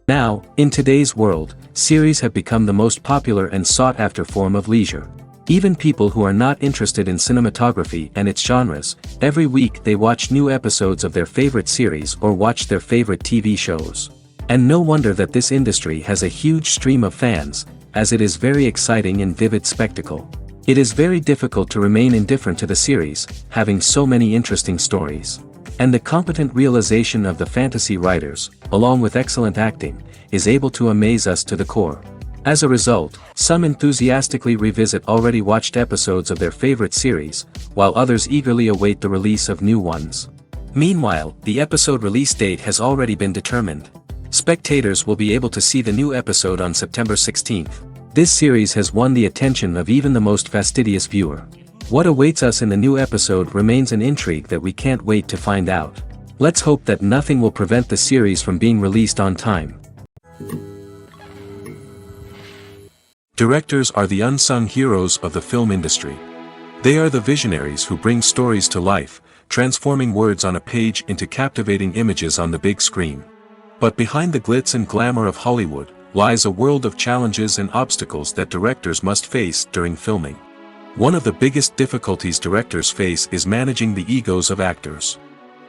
Now, in today's world, series have become the most popular and sought-after form of leisure. Even people who are not interested in cinematography and its genres, every week they watch new episodes of their favorite series or watch their favorite TV shows. And no wonder that this industry has a huge stream of fans, as it is very exciting and vivid spectacle. It is very difficult to remain indifferent to the series, having so many interesting stories. And the competent realization of the fantasy writers, along with excellent acting, is able to amaze us to the core. As a result, some enthusiastically revisit already watched episodes of their favorite series, while others eagerly await the release of new ones. Meanwhile, the episode release date has already been determined. Spectators will be able to see the new episode on September 16th. This series has won the attention of even the most fastidious viewer. What awaits us in the new episode remains an intrigue that we can't wait to find out. Let's hope that nothing will prevent the series from being released on time. Directors are the unsung heroes of the film industry. They are the visionaries who bring stories to life, transforming words on a page into captivating images on the big screen. But behind the glitz and glamour of Hollywood, lies a world of challenges and obstacles that directors must face during filming. One of the biggest difficulties directors face is managing the egos of actors.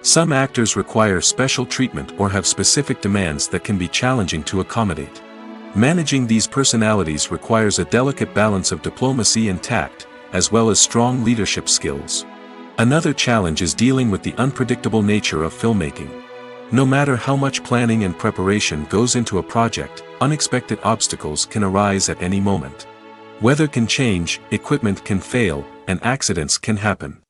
Some actors require special treatment or have specific demands that can be challenging to accommodate. Managing these personalities requires a delicate balance of diplomacy and tact, as well as strong leadership skills. Another challenge is dealing with the unpredictable nature of filmmaking. No matter how much planning and preparation goes into a project, unexpected obstacles can arise at any moment. Weather can change, equipment can fail, and accidents can happen.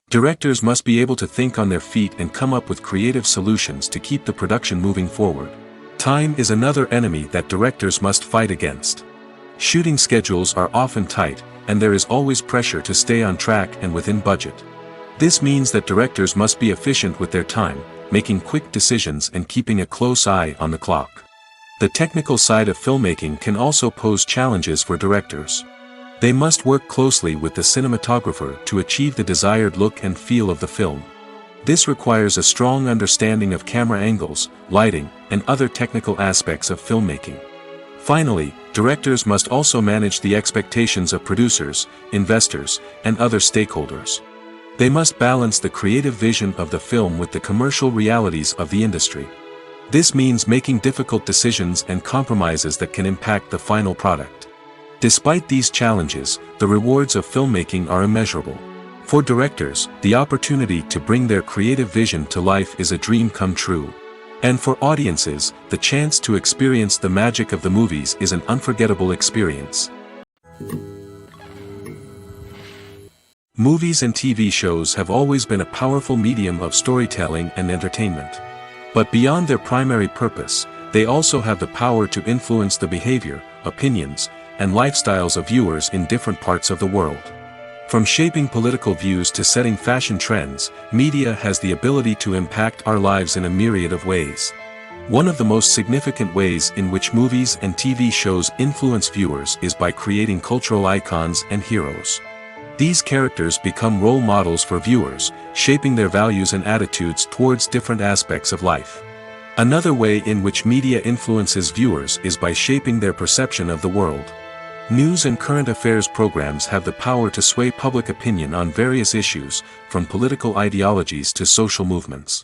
Directors must be able to think on their feet and come up with creative solutions to keep the production moving forward. Time is another enemy that directors must fight against. Shooting schedules are often tight, and there is always pressure to stay on track and within budget. This means that directors must be efficient with their time, making quick decisions and keeping a close eye on the clock. The technical side of filmmaking can also pose challenges for directors. They must work closely with the cinematographer to achieve the desired look and feel of the film. This requires a strong understanding of camera angles, lighting, and other technical aspects of filmmaking. Finally, directors must also manage the expectations of producers, investors, and other stakeholders. They must balance the creative vision of the film with the commercial realities of the industry. This means making difficult decisions and compromises that can impact the final product. Despite these challenges, the rewards of filmmaking are immeasurable. For directors, the opportunity to bring their creative vision to life is a dream come true. And for audiences, the chance to experience the magic of the movies is an unforgettable experience. Movies and TV shows have always been a powerful medium of storytelling and entertainment. But beyond their primary purpose, they also have the power to influence the behavior, opinions, and lifestyles of viewers in different parts of the world. From shaping political views to setting fashion trends, media has the ability to impact our lives in a myriad of ways. One of the most significant ways in which movies and TV shows influence viewers is by creating cultural icons and heroes. These characters become role models for viewers, shaping their values and attitudes towards different aspects of life. Another way in which media influences viewers is by shaping their perception of the world. News and current affairs programs have the power to sway public opinion on various issues, from political ideologies to social movements.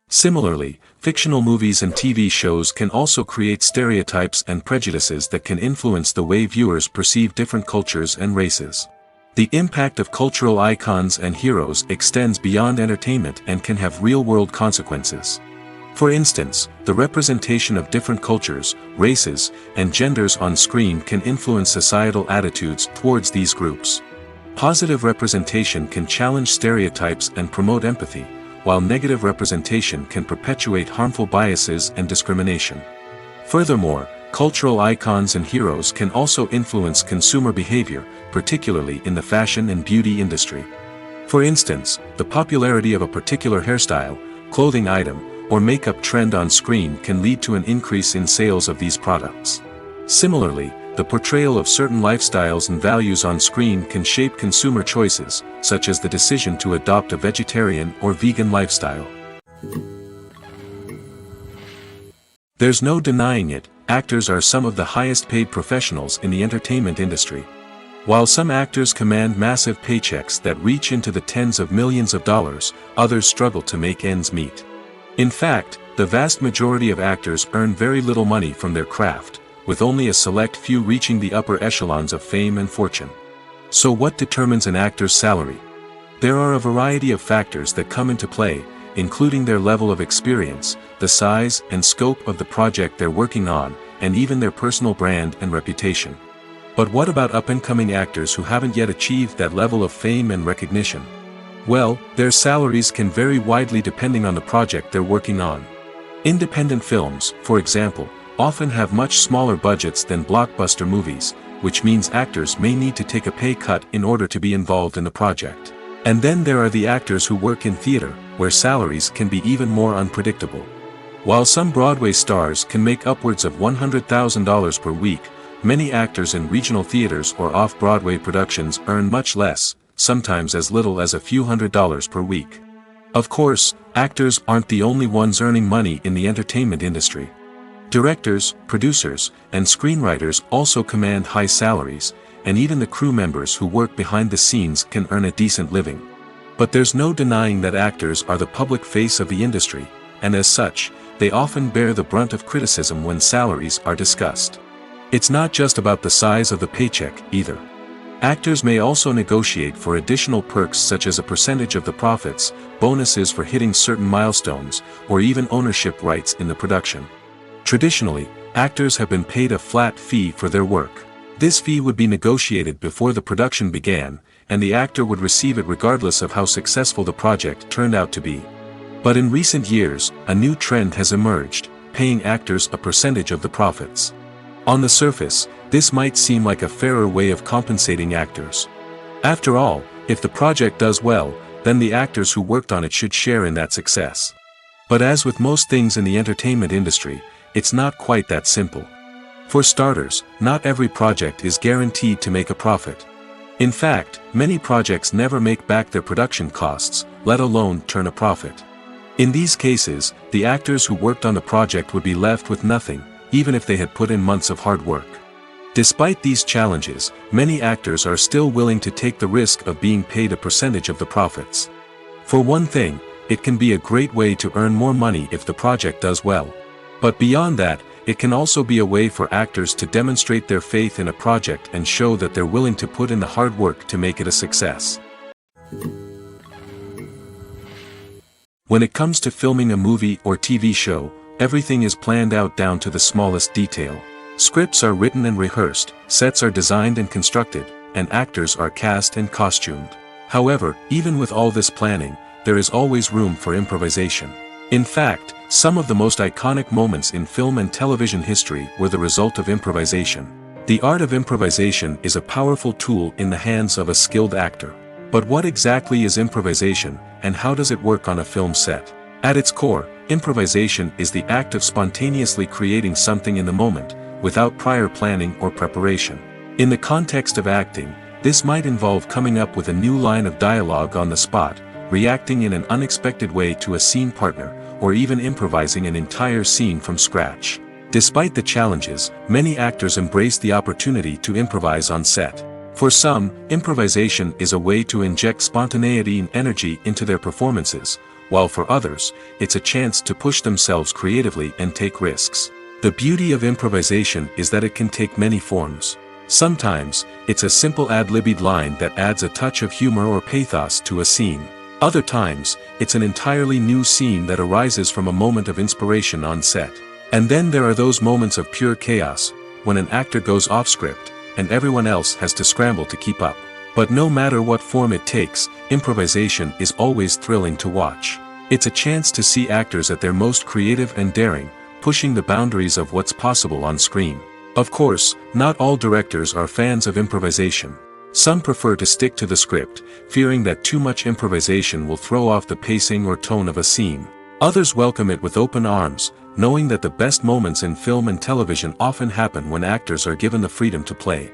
Similarly, fictional movies and TV shows can also create stereotypes and prejudices that can influence the way viewers perceive different cultures and races. The impact of cultural icons and heroes extends beyond entertainment and can have real-world consequences. For instance, the representation of different cultures, races, and genders on screen can influence societal attitudes towards these groups. Positive representation can challenge stereotypes and promote empathy, while negative representation can perpetuate harmful biases and discrimination. Furthermore, cultural icons and heroes can also influence consumer behavior, particularly in the fashion and beauty industry. For instance, the popularity of a particular hairstyle, clothing item, or makeup trend on screen can lead to an increase in sales of these products. Similarly, the portrayal of certain lifestyles and values on screen can shape consumer choices, such as the decision to adopt a vegetarian or vegan lifestyle. There's no denying it, actors are some of the highest paid professionals in the entertainment industry. While some actors command massive paychecks that reach into the tens of millions of dollars, others struggle to make ends meet. In fact, the vast majority of actors earn very little money from their craft, with only a select few reaching the upper echelons of fame and fortune. So what determines an actor's salary? There are a variety of factors that come into play, including their level of experience, the size and scope of the project they're working on, and even their personal brand and reputation. But what about up-and-coming actors who haven't yet achieved that level of fame and recognition? Well, their salaries can vary widely depending on the project they're working on. Independent films, for example, often have much smaller budgets than blockbuster movies, which means actors may need to take a pay cut in order to be involved in the project. And then there are the actors who work in theater, where salaries can be even more unpredictable. While some Broadway stars can make upwards of $100,000 per week, many actors in regional theaters or off-Broadway productions earn much less, sometimes as little as a few $100s per week. Of course, actors aren't the only ones earning money in the entertainment industry. Directors, producers, and screenwriters also command high salaries, and even the crew members who work behind the scenes can earn a decent living. But there's no denying that actors are the public face of the industry, and as such, they often bear the brunt of criticism when salaries are discussed. It's not just about the size of the paycheck, either. Actors may also negotiate for additional perks such as a percentage of the profits, bonuses for hitting certain milestones, or even ownership rights in the production. Traditionally, actors have been paid a flat fee for their work. This fee would be negotiated before the production began, and the actor would receive it regardless of how successful the project turned out to be. But in recent years, a new trend has emerged, paying actors a percentage of the profits. On the surface, this might seem like a fairer way of compensating actors. After all, if the project does well, then the actors who worked on it should share in that success. But as with most things in the entertainment industry, it's not quite that simple. For starters, not every project is guaranteed to make a profit. In fact, many projects never make back their production costs, let alone turn a profit. In these cases, the actors who worked on the project would be left with nothing, even if they had put in months of hard work. Despite these challenges, many actors are still willing to take the risk of being paid a percentage of the profits. For one thing, it can be a great way to earn more money if the project does well. But beyond that, it can also be a way for actors to demonstrate their faith in a project and show that they're willing to put in the hard work to make it a success. When it comes to filming a movie or TV show, everything is planned out down to the smallest detail. Scripts are written and rehearsed, sets are designed and constructed, and actors are cast and costumed. However, even with all this planning, there is always room for improvisation. In fact, some of the most iconic moments in film and television history were the result of improvisation. The art of improvisation is a powerful tool in the hands of a skilled actor. But what exactly is improvisation, and how does it work on a film set? At its core, improvisation is the act of spontaneously creating something in the moment, without prior planning or preparation. In the context of acting, this might involve coming up with a new line of dialogue on the spot, reacting in an unexpected way to a scene partner, or even improvising an entire scene from scratch. Despite the challenges, many actors embrace the opportunity to improvise on set. For some, improvisation is a way to inject spontaneity and energy into their performances, while for others, it's a chance to push themselves creatively and take risks. The beauty of improvisation is that it can take many forms. Sometimes, it's a simple ad-libbed line that adds a touch of humor or pathos to a scene. Other times, it's an entirely new scene that arises from a moment of inspiration on set. And then there are those moments of pure chaos, when an actor goes off script, and everyone else has to scramble to keep up. But no matter what form it takes, improvisation is always thrilling to watch. It's a chance to see actors at their most creative and daring, pushing the boundaries of what's possible on screen. Of course, not all directors are fans of improvisation. Some prefer to stick to the script, fearing that too much improvisation will throw off the pacing or tone of a scene. Others welcome it with open arms, knowing that the best moments in film and television often happen when actors are given the freedom to play.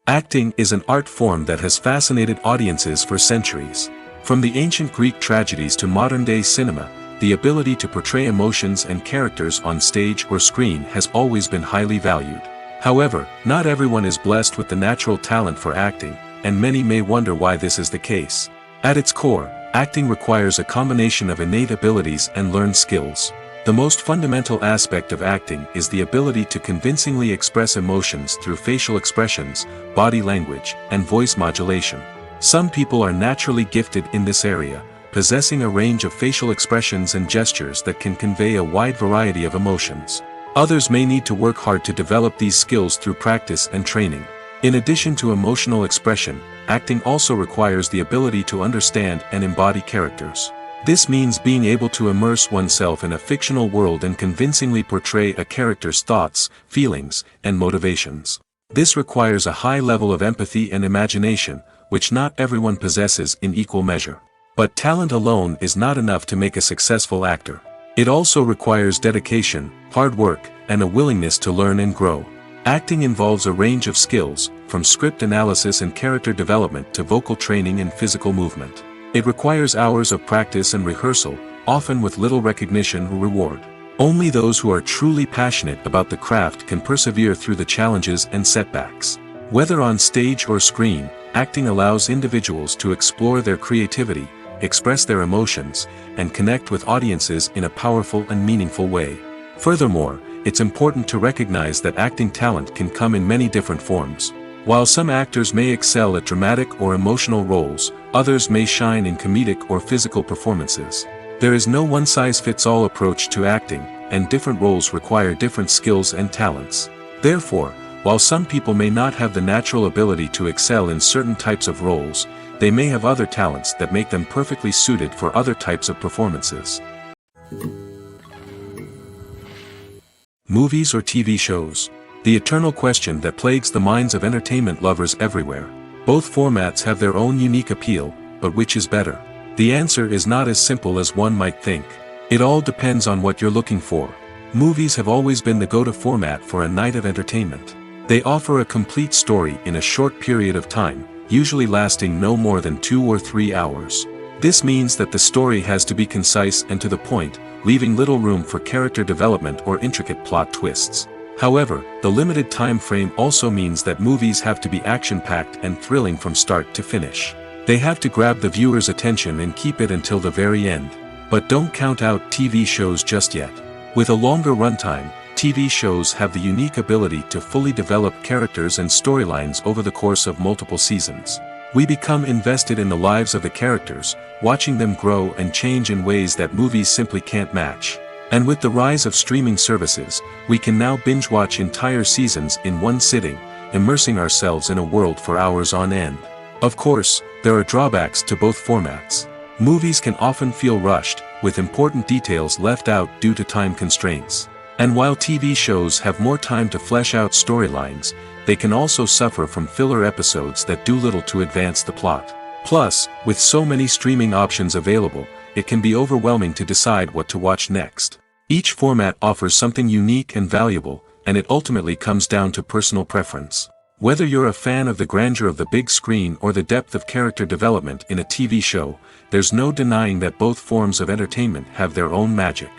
Acting is an art form that has fascinated audiences for centuries. From the ancient Greek tragedies to modern-day cinema, the ability to portray emotions and characters on stage or screen has always been highly valued. However, not everyone is blessed with the natural talent for acting, and many may wonder why this is the case. At its core, acting requires a combination of innate abilities and learned skills. The most fundamental aspect of acting is the ability to convincingly express emotions through facial expressions, body language, and voice modulation. Some people are naturally gifted in this area, possessing a range of facial expressions and gestures that can convey a wide variety of emotions. Others may need to work hard to develop these skills through practice and training. In addition to emotional expression, acting also requires the ability to understand and embody characters. This means being able to immerse oneself in a fictional world and convincingly portray a character's thoughts, feelings, and motivations. This requires a high level of empathy and imagination, which not everyone possesses in equal measure. But talent alone is not enough to make a successful actor. It also requires dedication, hard work, and a willingness to learn and grow. Acting involves a range of skills, from script analysis and character development to vocal training and physical movement. It requires hours of practice and rehearsal, often with little recognition or reward. Only those who are truly passionate about the craft can persevere through the challenges and setbacks. Whether on stage or screen, acting allows individuals to explore their creativity, express their emotions, and connect with audiences in a powerful and meaningful way. Furthermore, it's important to recognize that acting talent can come in many different forms. While some actors may excel at dramatic or emotional roles, others may shine in comedic or physical performances. There is no one-size-fits-all approach to acting, and different roles require different skills and talents. Therefore, while some people may not have the natural ability to excel in certain types of roles, they may have other talents that make them perfectly suited for other types of performances. Movies or TV shows? The eternal question that plagues the minds of entertainment lovers everywhere. Both formats have their own unique appeal, but which is better? The answer is not as simple as one might think. It all depends on what you're looking for. Movies have always been the go-to format for a night of entertainment. They offer a complete story in a short period of time, usually lasting no more than 2 or 3 hours. This means that the story has to be concise and to the point, leaving little room for character development or intricate plot twists. However, the limited time frame also means that movies have to be action-packed and thrilling from start to finish. They have to grab the viewer's attention and keep it until the very end. But don't count out TV shows just yet. With a longer runtime, TV shows have the unique ability to fully develop characters and storylines over the course of multiple seasons. We become invested in the lives of the characters, watching them grow and change in ways that movies simply can't match. And with the rise of streaming services, we can now binge-watch entire seasons in one sitting, immersing ourselves in a world for hours on end. Of course, there are drawbacks to both formats. Movies can often feel rushed, with important details left out due to time constraints. And while TV shows have more time to flesh out storylines, they can also suffer from filler episodes that do little to advance the plot. Plus, with so many streaming options available, it can be overwhelming to decide what to watch next. Each format offers something unique and valuable, and it ultimately comes down to personal preference. Whether you're a fan of the grandeur of the big screen or the depth of character development in a TV show, there's no denying that both forms of entertainment have their own magic.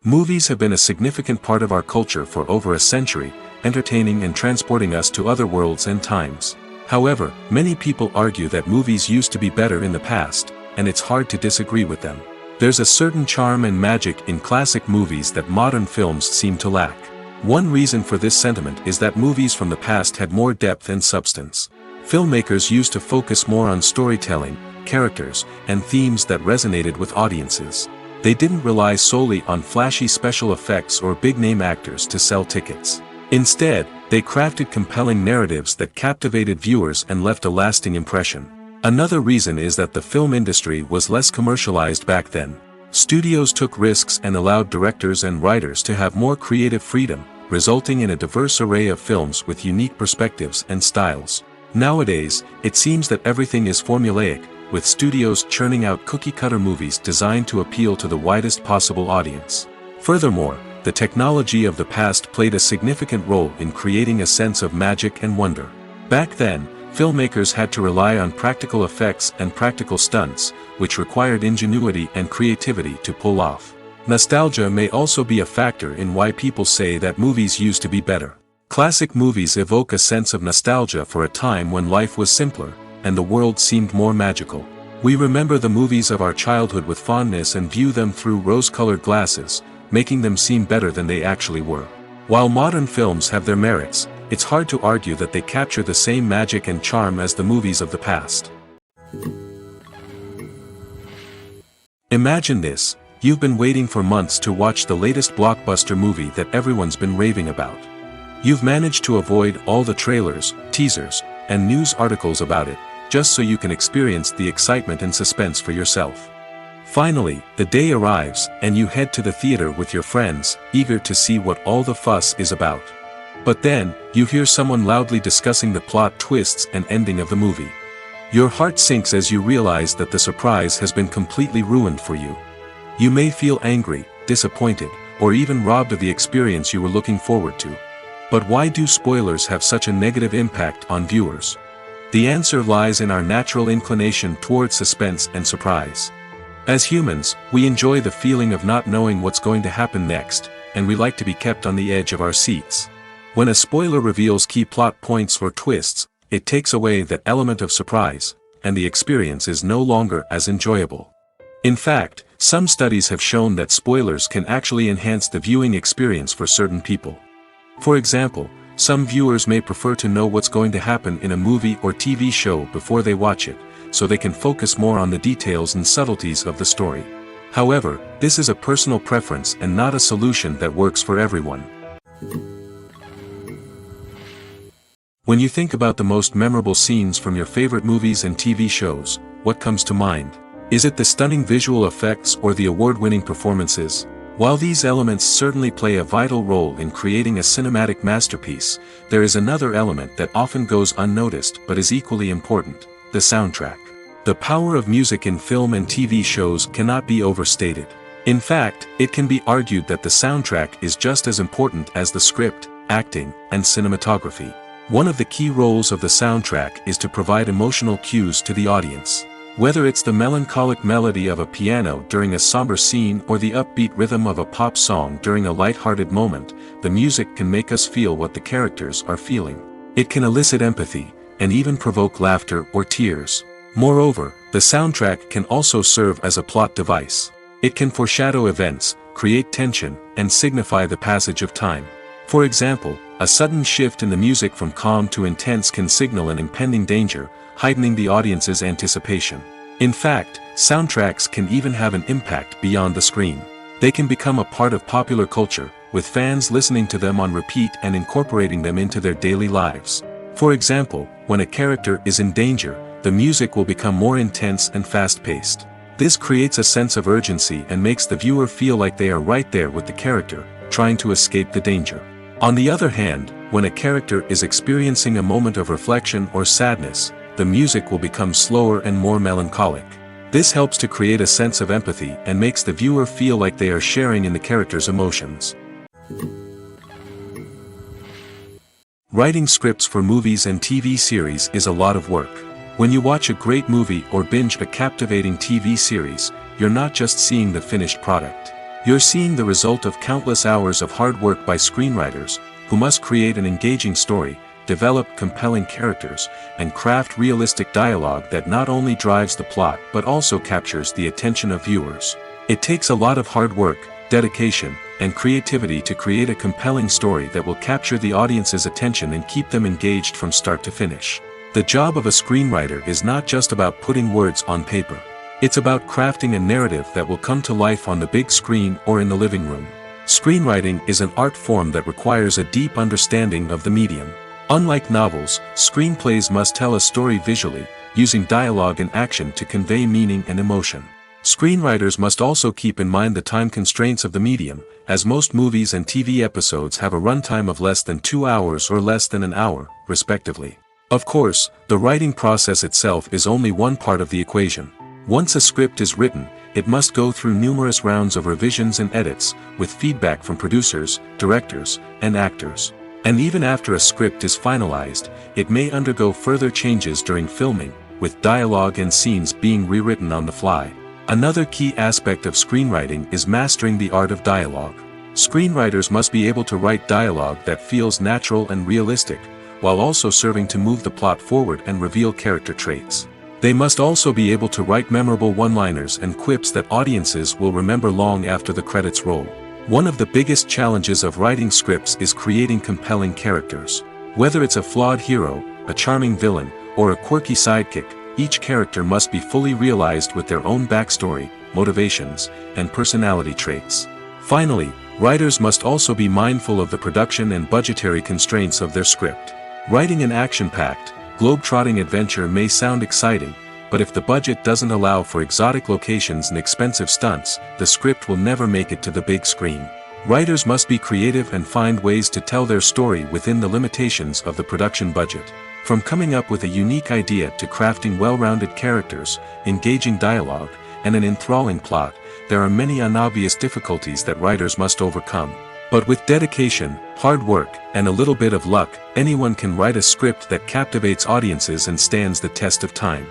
Movies have been a significant part of our culture for over a century, entertaining and transporting us to other worlds and times. However, many people argue that movies used to be better in the past, and it's hard to disagree with them. There's a certain charm and magic in classic movies that modern films seem to lack. One reason for this sentiment is that movies from the past had more depth and substance. Filmmakers used to focus more on storytelling, characters, and themes that resonated with audiences. They didn't rely solely on flashy special effects or big-name actors to sell tickets. Instead, they crafted compelling narratives that captivated viewers and left a lasting impression. Another reason is that the film industry was less commercialized back then. Studios took risks and allowed directors and writers to have more creative freedom, resulting in a diverse array of films with unique perspectives and styles. Nowadays, it seems that everything is formulaic, with studios churning out cookie-cutter movies designed to appeal to the widest possible audience. Furthermore, the technology of the past played a significant role in creating a sense of magic and wonder. Back then, filmmakers had to rely on practical effects and practical stunts, which required ingenuity and creativity to pull off. Nostalgia may also be a factor in why people say that movies used to be better. Classic movies evoke a sense of nostalgia for a time when life was simpler, and the world seemed more magical. We remember the movies of our childhood with fondness and view them through rose-colored glasses, making them seem better than they actually were. While modern films have their merits, it's hard to argue that they capture the same magic and charm as the movies of the past. Imagine this: you've been waiting for months to watch the latest blockbuster movie that everyone's been raving about. You've managed to avoid all the trailers, teasers, and news articles about it, just so you can experience the excitement and suspense for yourself. Finally, the day arrives, and you head to the theater with your friends, eager to see what all the fuss is about. But then, you hear someone loudly discussing the plot twists and ending of the movie. Your heart sinks as you realize that the surprise has been completely ruined for you. You may feel angry, disappointed, or even robbed of the experience you were looking forward to. But why do spoilers have such a negative impact on viewers? The answer lies in our natural inclination toward suspense and surprise. As humans, we enjoy the feeling of not knowing what's going to happen next, and we like to be kept on the edge of our seats. When a spoiler reveals key plot points or twists, it takes away that element of surprise, and the experience is no longer as enjoyable. In fact, some studies have shown that spoilers can actually enhance the viewing experience for certain people. For example, some viewers may prefer to know what's going to happen in a movie or TV show before they watch it, so they can focus more on the details and subtleties of the story. However, this is a personal preference and not a solution that works for everyone. When you think about the most memorable scenes from your favorite movies and TV shows, what comes to mind? Is it the stunning visual effects or the award-winning performances? While these elements certainly play a vital role in creating a cinematic masterpiece, there is another element that often goes unnoticed but is equally important: the soundtrack. The power of music in film and TV shows cannot be overstated. In fact, it can be argued that the soundtrack is just as important as the script, acting, and cinematography. One of the key roles of the soundtrack is to provide emotional cues to the audience. Whether it's the melancholic melody of a piano during a somber scene or the upbeat rhythm of a pop song during a light-hearted moment, the music can make us feel what the characters are feeling. It can elicit empathy, and even provoke laughter or tears. Moreover, the soundtrack can also serve as a plot device. It can foreshadow events, create tension, and signify the passage of time. For example, a sudden shift in the music from calm to intense can signal an impending danger, heightening the audience's anticipation. In fact, soundtracks can even have an impact beyond the screen. They can become a part of popular culture, with fans listening to them on repeat and incorporating them into their daily lives. For example, when a character is in danger, the music will become more intense and fast-paced. This creates a sense of urgency and makes the viewer feel like they are right there with the character, trying to escape the danger. On the other hand, when a character is experiencing a moment of reflection or sadness, the music will become slower and more melancholic. This helps to create a sense of empathy and makes the viewer feel like they are sharing in the character's emotions. Writing scripts for movies and TV series is a lot of work. When you watch a great movie or binge a captivating TV series, you're not just seeing the finished product. You're seeing the result of countless hours of hard work by screenwriters, who must create an engaging story, develop compelling characters, and craft realistic dialogue that not only drives the plot but also captures the attention of viewers. It takes a lot of hard work, dedication, and creativity to create a compelling story that will capture the audience's attention and keep them engaged from start to finish. The job of a screenwriter is not just about putting words on paper. It's about crafting a narrative that will come to life on the big screen or in the living room. Screenwriting is an art form that requires a deep understanding of the medium. Unlike novels, screenplays must tell a story visually, using dialogue and action to convey meaning and emotion. Screenwriters must also keep in mind the time constraints of the medium, as most movies and TV episodes have a runtime of less than 2 hours or less than an hour, respectively. Of course, the writing process itself is only one part of the equation. Once a script is written, it must go through numerous rounds of revisions and edits, with feedback from producers, directors, and actors. And even after a script is finalized, it may undergo further changes during filming, with dialogue and scenes being rewritten on the fly. Another key aspect of screenwriting is mastering the art of dialogue. Screenwriters must be able to write dialogue that feels natural and realistic, while also serving to move the plot forward and reveal character traits. They must also be able to write memorable one-liners and quips that audiences will remember long after the credits roll. One of the biggest challenges of writing scripts is creating compelling characters. Whether it's a flawed hero, a charming villain, or a quirky sidekick, each character must be fully realized with their own backstory, motivations, and personality traits. Finally, writers must also be mindful of the production and budgetary constraints of their script. Writing an action-packed, globe-trotting adventure may sound exciting, but if the budget doesn't allow for exotic locations and expensive stunts, the script will never make it to the big screen. Writers must be creative and find ways to tell their story within the limitations of the production budget. From coming up with a unique idea to crafting well-rounded characters, engaging dialogue, and an enthralling plot, there are many unobvious difficulties that writers must overcome. But with dedication, hard work, and a little bit of luck, anyone can write a script that captivates audiences and stands the test of time.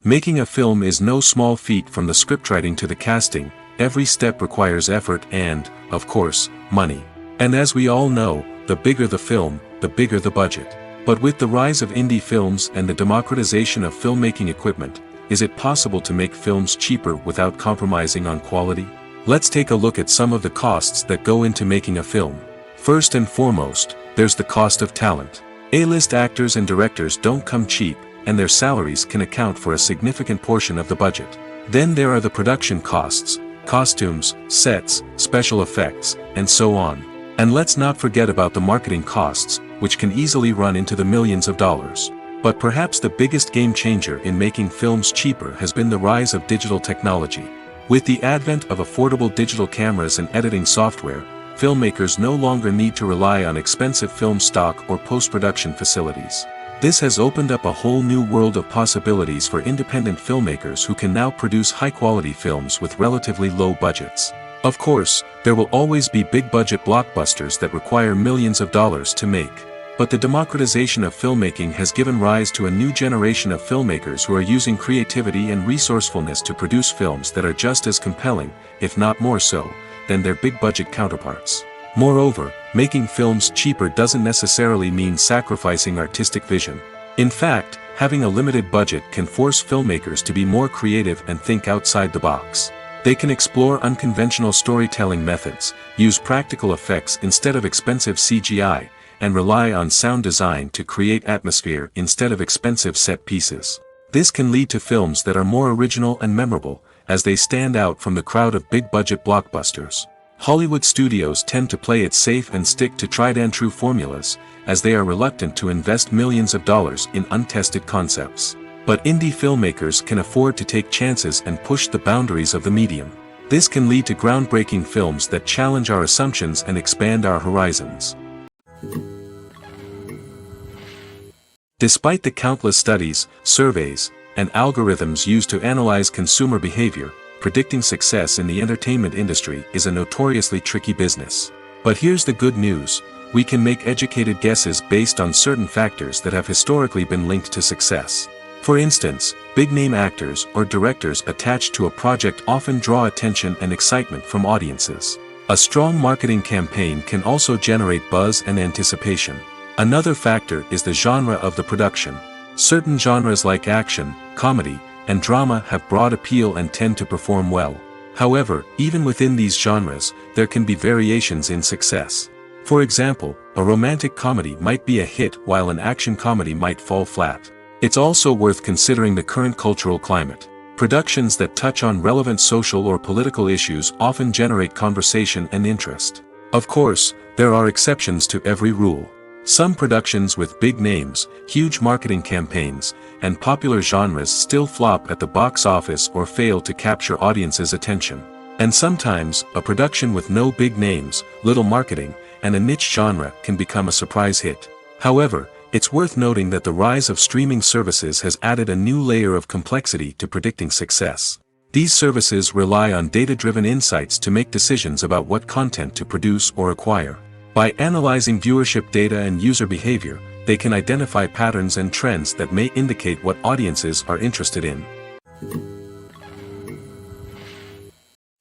Making a film is no small feat. From the scriptwriting to the casting, every step requires effort and, of course, money. And as we all know, the bigger the film, the bigger the budget. But with the rise of indie films and the democratization of filmmaking equipment, is it possible to make films cheaper without compromising on quality? Let's take a look at some of the costs that go into making a film. First and foremost, there's the cost of talent. A-list actors and directors don't come cheap, and their salaries can account for a significant portion of the budget. Then there are the production costs, costumes, sets, special effects, and so on. And let's not forget about the marketing costs, which can easily run into the millions of dollars. But perhaps the biggest game changer in making films cheaper has been the rise of digital technology. With the advent of affordable digital cameras and editing software, filmmakers no longer need to rely on expensive film stock or post-production facilities. This has opened up a whole new world of possibilities for independent filmmakers who can now produce high-quality films with relatively low budgets. Of course, there will always be big-budget blockbusters that require millions of dollars to make. But the democratization of filmmaking has given rise to a new generation of filmmakers who are using creativity and resourcefulness to produce films that are just as compelling, if not more so, than their big-budget counterparts. Moreover, making films cheaper doesn't necessarily mean sacrificing artistic vision. In fact, having a limited budget can force filmmakers to be more creative and think outside the box. They can explore unconventional storytelling methods, use practical effects instead of expensive CGI, and rely on sound design to create atmosphere instead of expensive set pieces. This can lead to films that are more original and memorable, as they stand out from the crowd of big-budget blockbusters. Hollywood studios tend to play it safe and stick to tried-and-true formulas, as they are reluctant to invest millions of dollars in untested concepts. But indie filmmakers can afford to take chances and push the boundaries of the medium. This can lead to groundbreaking films that challenge our assumptions and expand our horizons. Despite the countless studies, surveys, and algorithms used to analyze consumer behavior, predicting success in the entertainment industry is a notoriously tricky business. But here's the good news: we can make educated guesses based on certain factors that have historically been linked to success. For instance, big-name actors or directors attached to a project often draw attention and excitement from audiences. A strong marketing campaign can also generate buzz and anticipation. Another factor is the genre of the production. Certain genres like action, comedy, and drama have broad appeal and tend to perform well. However, even within these genres, there can be variations in success. For example, a romantic comedy might be a hit while an action comedy might fall flat. It's also worth considering the current cultural climate. Productions that touch on relevant social or political issues often generate conversation and interest. Of course, there are exceptions to every rule. Some productions with big names, huge marketing campaigns, and popular genres still flop at the box office or fail to capture audiences' attention. And sometimes, a production with no big names, little marketing, and a niche genre can become a surprise hit. However, it's worth noting that the rise of streaming services has added a new layer of complexity to predicting success. These services rely on data-driven insights to make decisions about what content to produce or acquire. By analyzing viewership data and user behavior, they can identify patterns and trends that may indicate what audiences are interested in.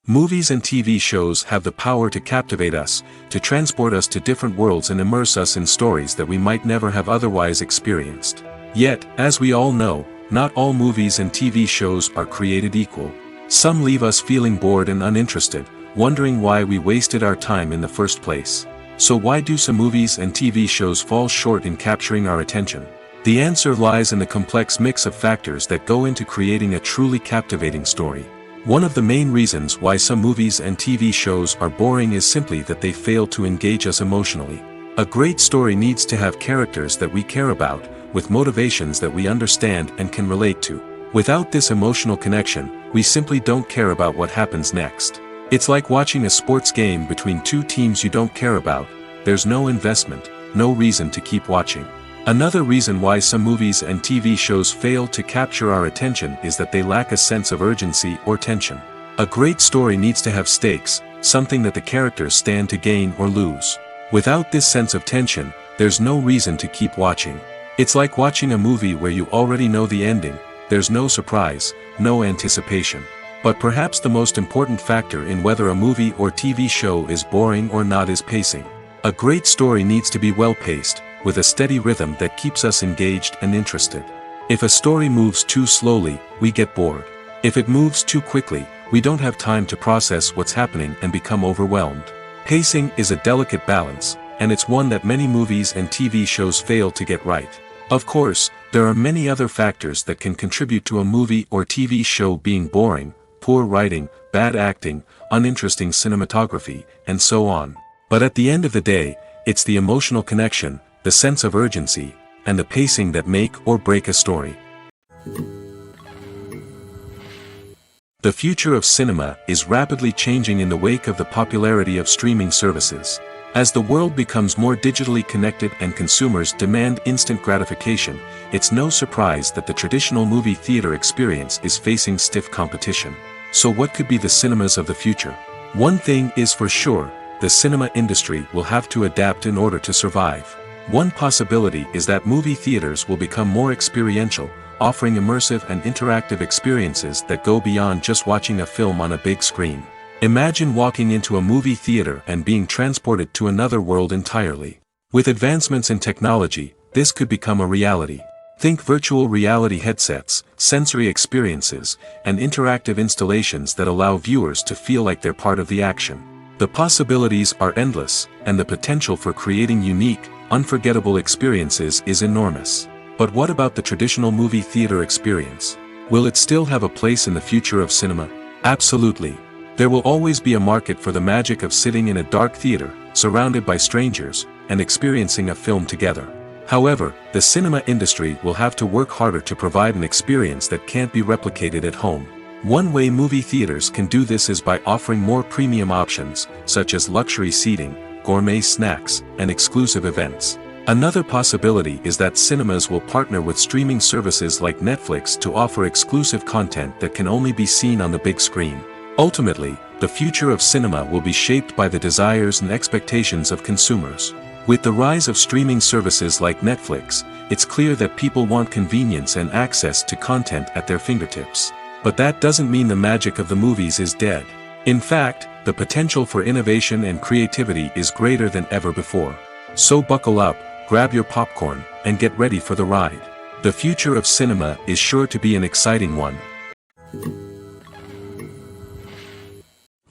Movies and TV shows have the power to captivate us, to transport us to different worlds and immerse us in stories that we might never have otherwise experienced. Yet, as we all know, not all movies and TV shows are created equal. Some leave us feeling bored and uninterested, wondering why we wasted our time in the first place. So why do some movies and TV shows fall short in capturing our attention? The answer lies in the complex mix of factors that go into creating a truly captivating story. One of the main reasons why some movies and TV shows are boring is simply that they fail to engage us emotionally. A great story needs to have characters that we care about, with motivations that we understand and can relate to. Without this emotional connection, we simply don't care about what happens next. It's like watching a sports game between two teams you don't care about. There's no investment, no reason to keep watching. Another reason why some movies and TV shows fail to capture our attention is that they lack a sense of urgency or tension. A great story needs to have stakes, something that the characters stand to gain or lose. Without this sense of tension, there's no reason to keep watching. It's like watching a movie where you already know the ending. There's no surprise, no anticipation. But perhaps the most important factor in whether a movie or TV show is boring or not is pacing. A great story needs to be well-paced, with a steady rhythm that keeps us engaged and interested. If a story moves too slowly, we get bored. If it moves too quickly, we don't have time to process what's happening and become overwhelmed. Pacing is a delicate balance, and it's one that many movies and TV shows fail to get right. Of course, there are many other factors that can contribute to a movie or TV show being boring: poor writing, bad acting, uninteresting cinematography, and so on. But at the end of the day, it's the emotional connection, the sense of urgency, and the pacing that make or break a story. The future of cinema is rapidly changing in the wake of the popularity of streaming services. As the world becomes more digitally connected and consumers demand instant gratification, it's no surprise that the traditional movie theater experience is facing stiff competition. So what could be the cinemas of the future? One thing is for sure, the cinema industry will have to adapt in order to survive. One possibility is that movie theaters will become more experiential, offering immersive and interactive experiences that go beyond just watching a film on a big screen. Imagine walking into a movie theater and being transported to another world entirely. With advancements in technology, this could become a reality. Think virtual reality headsets, sensory experiences, and interactive installations that allow viewers to feel like they're part of the action. The possibilities are endless, and the potential for creating unique, unforgettable experiences is enormous. But what about the traditional movie theater experience? Will it still have a place in the future of cinema? Absolutely. There will always be a market for the magic of sitting in a dark theater, surrounded by strangers, and experiencing a film together. However, the cinema industry will have to work harder to provide an experience that can't be replicated at home. One way movie theaters can do this is by offering more premium options, such as luxury seating, gourmet snacks, and exclusive events. Another possibility is that cinemas will partner with streaming services like Netflix to offer exclusive content that can only be seen on the big screen. Ultimately, the future of cinema will be shaped by the desires and expectations of consumers. With the rise of streaming services like Netflix, it's clear that people want convenience and access to content at their fingertips. But that doesn't mean the magic of the movies is dead. In fact, the potential for innovation and creativity is greater than ever before. So buckle up, grab your popcorn, and get ready for the ride. The future of cinema is sure to be an exciting one.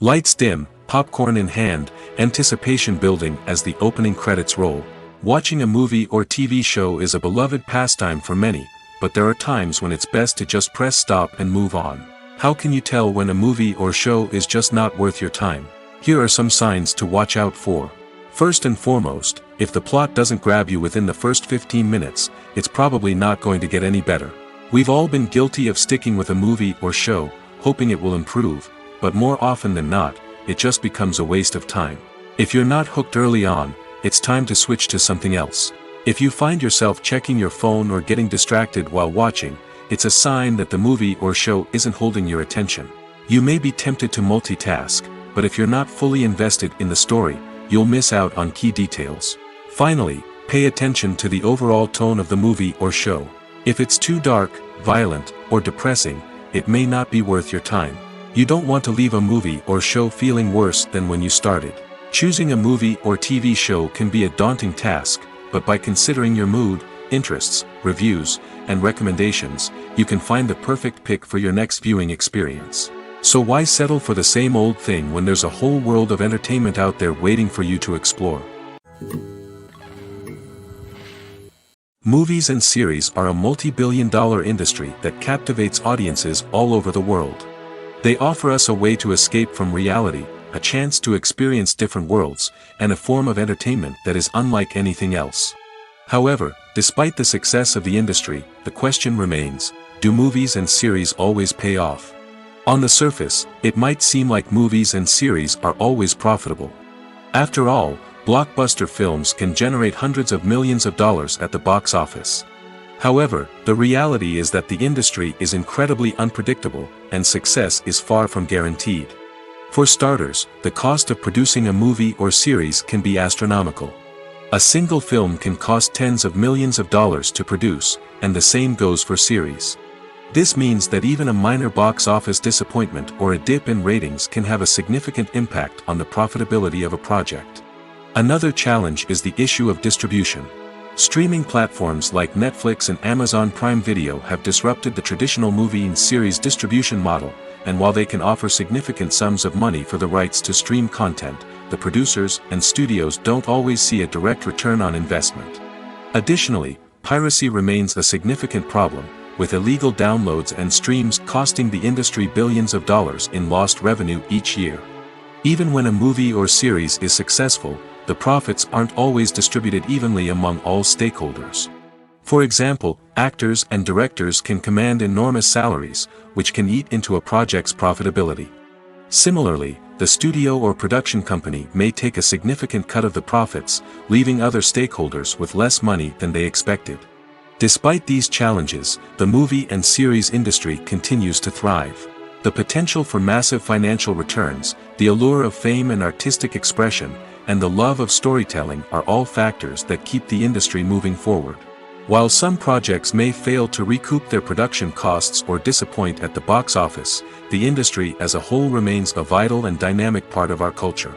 Lights dim, popcorn in hand, anticipation building as the opening credits roll. Watching a movie or TV show is a beloved pastime for many, but there are times when it's best to just press stop and move on. How can you tell when a movie or show is just not worth your time? Here are some signs to watch out for. First and foremost, if the plot doesn't grab you within the first 15 minutes, it's probably not going to get any better. We've all been guilty of sticking with a movie or show, hoping it will improve, but more often than not, it just becomes a waste of time. If you're not hooked early on, it's time to switch to something else. If you find yourself checking your phone or getting distracted while watching, it's a sign that the movie or show isn't holding your attention. You may be tempted to multitask, but if you're not fully invested in the story, you'll miss out on key details. Finally, pay attention to the overall tone of the movie or show. If it's too dark, violent, or depressing, it may not be worth your time. You don't want to leave a movie or show feeling worse than when you started. Choosing a movie or TV show can be a daunting task, but by considering your mood, interests, reviews, and recommendations, you can find the perfect pick for your next viewing experience. So why settle for the same old thing when there's a whole world of entertainment out there waiting for you to explore? Movies and series are a multi-billion-dollar industry that captivates audiences all over the world. They offer us a way to escape from reality, a chance to experience different worlds, and a form of entertainment that is unlike anything else. However, despite the success of the industry, the question remains, do movies and series always pay off? On the surface, it might seem like movies and series are always profitable. After all, blockbuster films can generate hundreds of millions of dollars at the box office. However, the reality is that the industry is incredibly unpredictable, and success is far from guaranteed. For starters, the cost of producing a movie or series can be astronomical. A single film can cost tens of millions of dollars to produce, and the same goes for series. This means that even a minor box office disappointment or a dip in ratings can have a significant impact on the profitability of a project. Another challenge is the issue of distribution. Streaming platforms like Netflix and Amazon Prime Video have disrupted the traditional movie and series distribution model, and while they can offer significant sums of money for the rights to stream content, the producers and studios don't always see a direct return on investment. Additionally, piracy remains a significant problem, with illegal downloads and streams costing the industry billions of dollars in lost revenue each year. Even when a movie or series is successful, the profits aren't always distributed evenly among all stakeholders. For example, actors and directors can command enormous salaries, which can eat into a project's profitability. Similarly, the studio or production company may take a significant cut of the profits, leaving other stakeholders with less money than they expected. Despite these challenges, the movie and series industry continues to thrive. The potential for massive financial returns, the allure of fame and artistic expression, and the love of storytelling are all factors that keep the industry moving forward. While some projects may fail to recoup their production costs or disappoint at the box office, the industry as a whole remains a vital and dynamic part of our culture.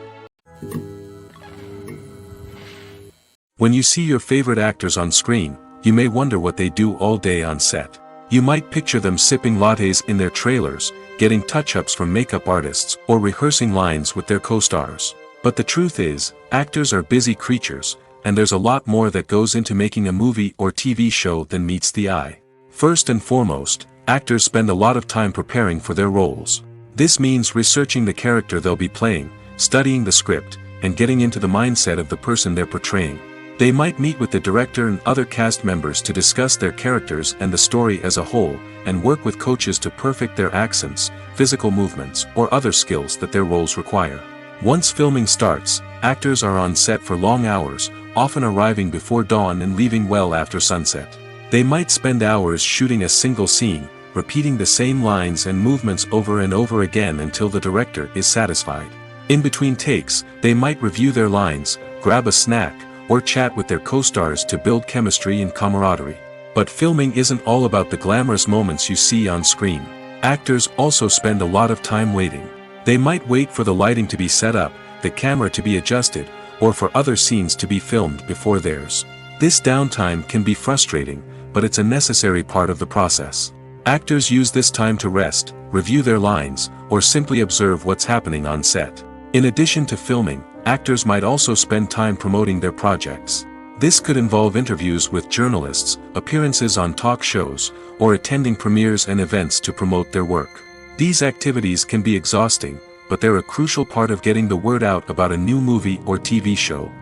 When you see your favorite actors on screen, you may wonder what they do all day on set. You might picture them sipping lattes in their trailers, getting touch-ups from makeup artists, or rehearsing lines with their co-stars. But the truth is, actors are busy creatures, and there's a lot more that goes into making a movie or TV show than meets the eye. First and foremost, actors spend a lot of time preparing for their roles. This means researching the character they'll be playing, studying the script, and getting into the mindset of the person they're portraying. They might meet with the director and other cast members to discuss their characters and the story as a whole, and work with coaches to perfect their accents, physical movements, or other skills that their roles require. Once filming starts, actors are on set for long hours, often arriving before dawn and leaving well after sunset. They might spend hours shooting a single scene, repeating the same lines and movements over and over again until the director is satisfied. In between takes, they might review their lines, grab a snack, or chat with their co-stars to build chemistry and camaraderie. But filming isn't all about the glamorous moments you see on screen. Actors also spend a lot of time waiting. They might wait for the lighting to be set up, the camera to be adjusted, or for other scenes to be filmed before theirs. This downtime can be frustrating, but it's a necessary part of the process. Actors use this time to rest, review their lines, or simply observe what's happening on set. In addition to filming, actors might also spend time promoting their projects. This could involve interviews with journalists, appearances on talk shows, or attending premieres and events to promote their work. These activities can be exhausting, but they're a crucial part of getting the word out about a new movie or TV show.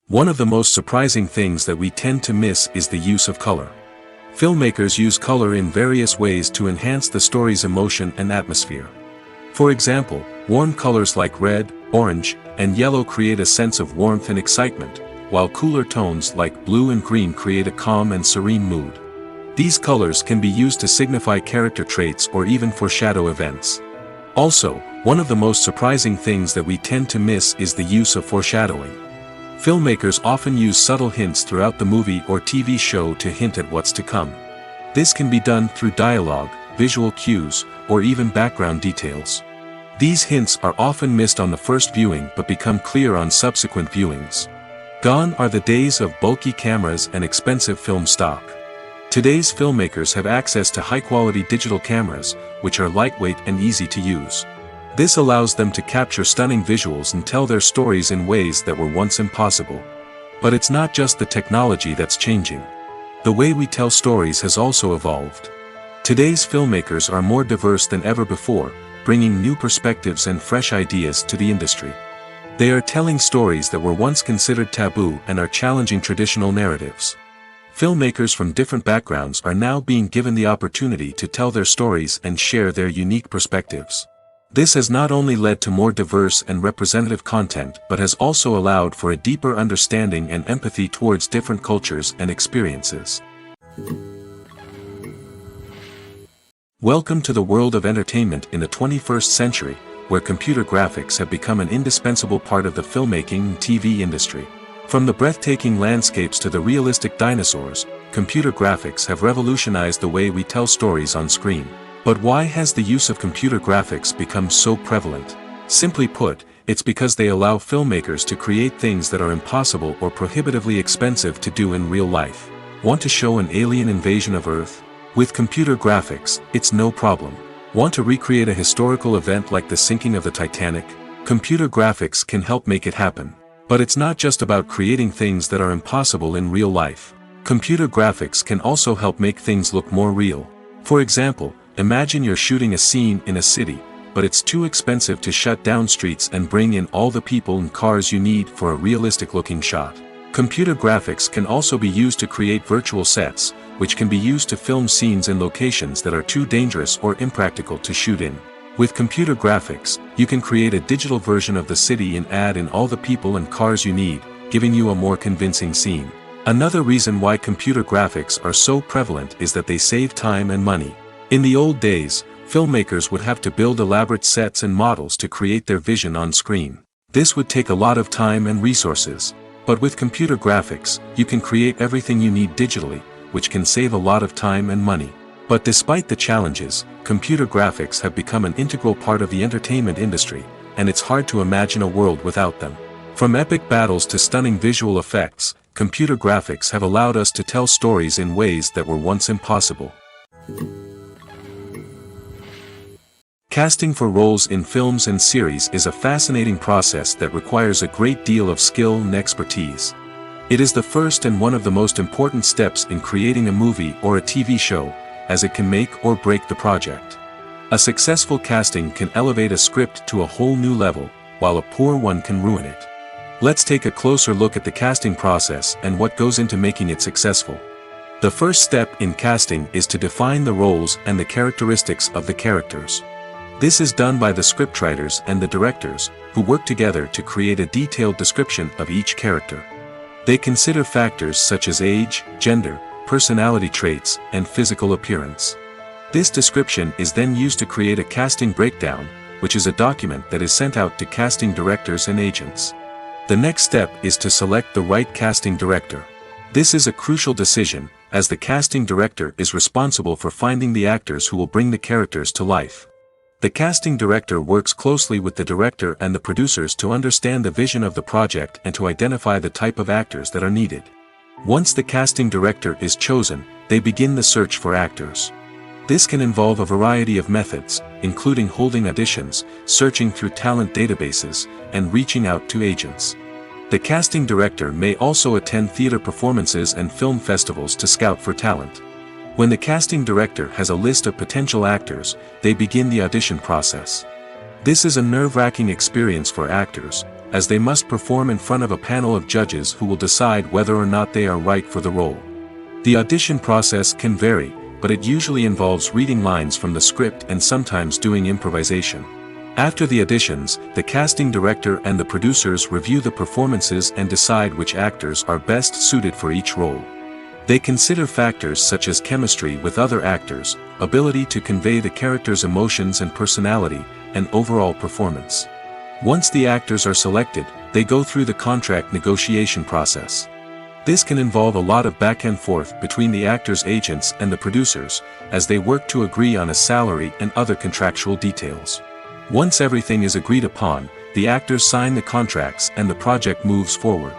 One of the most surprising things that we tend to miss is the use of color. Filmmakers use color in various ways to enhance the story's emotion and atmosphere. For example, warm colors like red, orange, and yellow create a sense of warmth and excitement, while cooler tones like blue and green create a calm and serene mood. These colors can be used to signify character traits or even foreshadow events. Also, one of the most surprising things that we tend to miss is the use of foreshadowing. Filmmakers often use subtle hints throughout the movie or TV show to hint at what's to come. This can be done through dialogue, visual cues, or even background details. These hints are often missed on the first viewing but become clear on subsequent viewings. Gone are the days of bulky cameras and expensive film stock. Today's filmmakers have access to high-quality digital cameras, which are lightweight and easy to use. This allows them to capture stunning visuals and tell their stories in ways that were once impossible. But it's not just the technology that's changing. The way we tell stories has also evolved. Today's filmmakers are more diverse than ever before, bringing new perspectives and fresh ideas to the industry. They are telling stories that were once considered taboo and are challenging traditional narratives. Filmmakers from different backgrounds are now being given the opportunity to tell their stories and share their unique perspectives. This has not only led to more diverse and representative content but has also allowed for a deeper understanding and empathy towards different cultures and experiences. Welcome to the world of entertainment in the 21st century, where computer graphics have become an indispensable part of the filmmaking and TV industry. From the breathtaking landscapes to the realistic dinosaurs, computer graphics have revolutionized the way we tell stories on screen. But why has the use of computer graphics become so prevalent? Simply put, it's because they allow filmmakers to create things that are impossible or prohibitively expensive to do in real life. Want to show an alien invasion of Earth? With computer graphics, it's no problem. Want to recreate a historical event like the sinking of the Titanic? Computer graphics can help make it happen. But it's not just about creating things that are impossible in real life. Computer graphics can also help make things look more real. For example, imagine you're shooting a scene in a city, but it's too expensive to shut down streets and bring in all the people and cars you need for a realistic-looking shot. Computer graphics can also be used to create virtual sets, which can be used to film scenes in locations that are too dangerous or impractical to shoot in. With computer graphics, you can create a digital version of the city and add in all the people and cars you need, giving you a more convincing scene. Another reason why computer graphics are so prevalent is that they save time and money. In the old days, filmmakers would have to build elaborate sets and models to create their vision on screen. This would take a lot of time and resources. But with computer graphics, you can create everything you need digitally, which can save a lot of time and money. But despite the challenges, computer graphics have become an integral part of the entertainment industry, and it's hard to imagine a world without them. From epic battles to stunning visual effects, computer graphics have allowed us to tell stories in ways that were once impossible. Casting for roles in films and series is a fascinating process that requires a great deal of skill and expertise. It is the first and one of the most important steps in creating a movie or a TV show, as it can make or break the project. A successful casting can elevate a script to a whole new level, while a poor one can ruin it. Let's take a closer look at the casting process and what goes into making it successful. The first step in casting is to define the roles and the characteristics of the characters. This is done by the scriptwriters and the directors, who work together to create a detailed description of each character. They consider factors such as age, gender, personality traits, and physical appearance. This description is then used to create a casting breakdown, which is a document that is sent out to casting directors and agents. The next step is to select the right casting director. This is a crucial decision, as the casting director is responsible for finding the actors who will bring the characters to life. The casting director works closely with the director and the producers to understand the vision of the project and to identify the type of actors that are needed. Once the casting director is chosen, they begin the search for actors. This can involve a variety of methods, including holding auditions, searching through talent databases, and reaching out to agents. The casting director may also attend theater performances and film festivals to scout for talent. When the casting director has a list of potential actors, they begin the audition process. This is a nerve-wracking experience for actors, as they must perform in front of a panel of judges who will decide whether or not they are right for the role. The audition process can vary, but it usually involves reading lines from the script and sometimes doing improvisation. After the auditions, the casting director and the producers review the performances and decide which actors are best suited for each role. They consider factors such as chemistry with other actors, ability to convey the character's emotions and personality, and overall performance. Once the actors are selected, they go through the contract negotiation process. This can involve a lot of back and forth between the actors' agents and the producers, as they work to agree on a salary and other contractual details. Once everything is agreed upon, the actors sign the contracts and the project moves forward.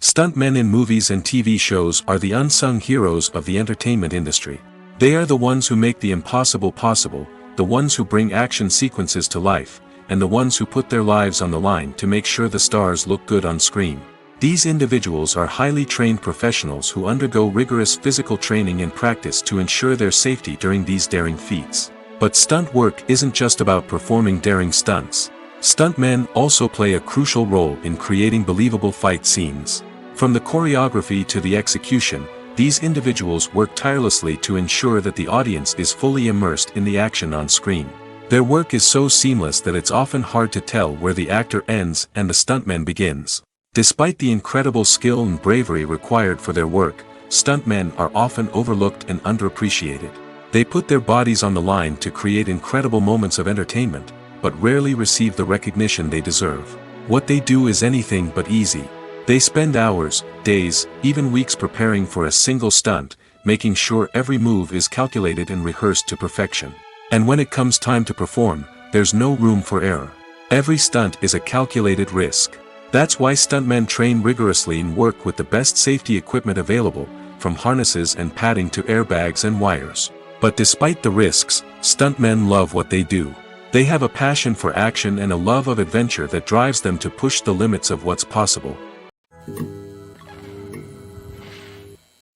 Stuntmen in movies and TV shows are the unsung heroes of the entertainment industry. They are the ones who make the impossible possible, the ones who bring action sequences to life, and the ones who put their lives on the line to make sure the stars look good on screen. These individuals are highly trained professionals who undergo rigorous physical training and practice to ensure their safety during these daring feats. But stunt work isn't just about performing daring stunts. Stuntmen also play a crucial role in creating believable fight scenes. From the choreography to the execution, these individuals work tirelessly to ensure that the audience is fully immersed in the action on screen. Their work is so seamless that it's often hard to tell where the actor ends and the stuntman begins. Despite the incredible skill and bravery required for their work, stuntmen are often overlooked and underappreciated. They put their bodies on the line to create incredible moments of entertainment, but rarely receive the recognition they deserve. What they do is anything but easy. They spend hours, days, even weeks preparing for a single stunt, making sure every move is calculated and rehearsed to perfection. And when it comes time to perform, there's no room for error. Every stunt is a calculated risk. That's why stuntmen train rigorously and work with the best safety equipment available, from harnesses and padding to airbags and wires. But despite the risks, stuntmen love what they do. They have a passion for action and a love of adventure that drives them to push the limits of what's possible.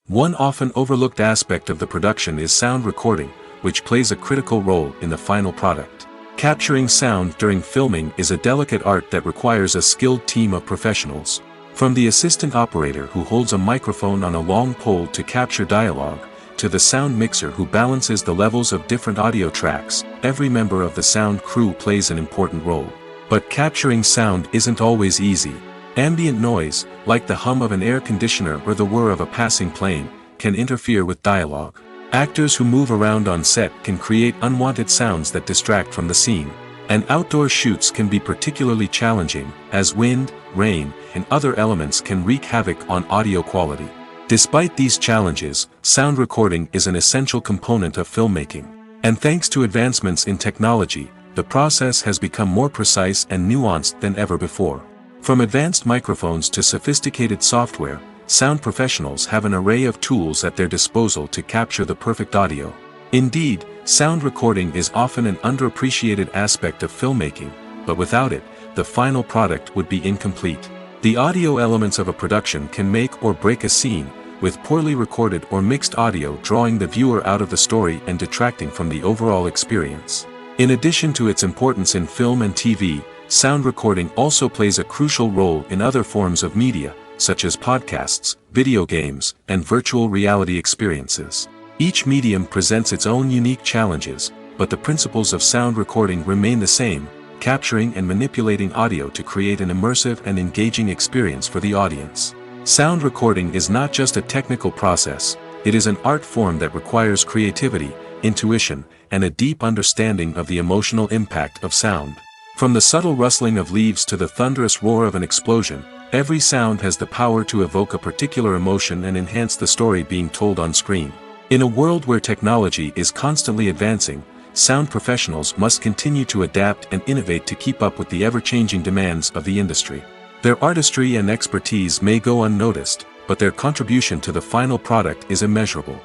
One often overlooked aspect of the production is sound recording, which plays a critical role in the final product. Capturing sound during filming is a delicate art that requires a skilled team of professionals. From the assistant operator who holds a microphone on a long pole to capture dialogue, to the sound mixer who balances the levels of different audio tracks, every member of the sound crew plays an important role. But capturing sound isn't always easy. Ambient noise, like the hum of an air conditioner or the whir of a passing plane, can interfere with dialogue. Actors who move around on set can create unwanted sounds that distract from the scene. And outdoor shoots can be particularly challenging, as wind, rain, and other elements can wreak havoc on audio quality. Despite these challenges, sound recording is an essential component of filmmaking. And thanks to advancements in technology, the process has become more precise and nuanced than ever before. From advanced microphones to sophisticated software, sound professionals have an array of tools at their disposal to capture the perfect audio. Indeed, sound recording is often an underappreciated aspect of filmmaking, but without it, the final product would be incomplete. The audio elements of a production can make or break a scene, with poorly recorded or mixed audio drawing the viewer out of the story and detracting from the overall experience. In addition to its importance in film and TV, sound recording also plays a crucial role in other forms of media, such as podcasts, video games, and virtual reality experiences. Each medium presents its own unique challenges, but the principles of sound recording remain the same, capturing and manipulating audio to create an immersive and engaging experience for the audience. Sound recording is not just a technical process, it is an art form that requires creativity, intuition, and a deep understanding of the emotional impact of sound. From the subtle rustling of leaves to the thunderous roar of an explosion, every sound has the power to evoke a particular emotion and enhance the story being told on screen. In a world where technology is constantly advancing, sound professionals must continue to adapt and innovate to keep up with the ever-changing demands of the industry. Their artistry and expertise may go unnoticed, but their contribution to the final product is immeasurable.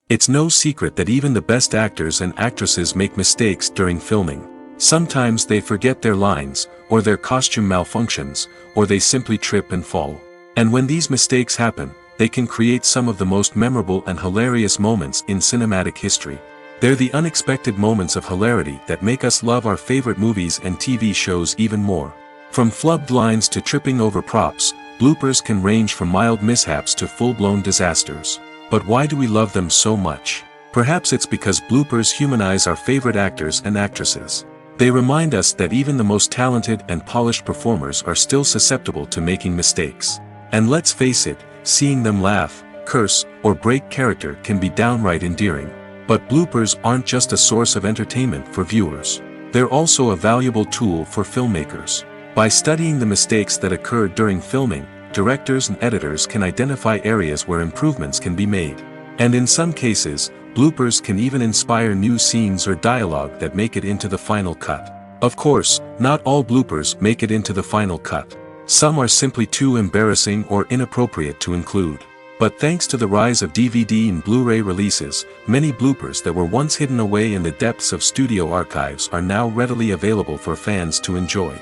It's no secret that even the best actors and actresses make mistakes during filming. Sometimes they forget their lines, or their costume malfunctions, or they simply trip and fall. And when these mistakes happen, they can create some of the most memorable and hilarious moments in cinematic history. They're the unexpected moments of hilarity that make us love our favorite movies and TV shows even more. From flubbed lines to tripping over props, bloopers can range from mild mishaps to full-blown disasters. But why do we love them so much? Perhaps it's because bloopers humanize our favorite actors and actresses. They remind us that even the most talented and polished performers are still susceptible to making mistakes. And let's face it, seeing them laugh, curse, or break character can be downright endearing. But bloopers aren't just a source of entertainment for viewers. They're also a valuable tool for filmmakers. By studying the mistakes that occurred during filming, directors and editors can identify areas where improvements can be made. And in some cases, bloopers can even inspire new scenes or dialogue that make it into the final cut. Of course, not all bloopers make it into the final cut. Some are simply too embarrassing or inappropriate to include. But thanks to the rise of DVD and Blu-ray releases, many bloopers that were once hidden away in the depths of studio archives are now readily available for fans to enjoy.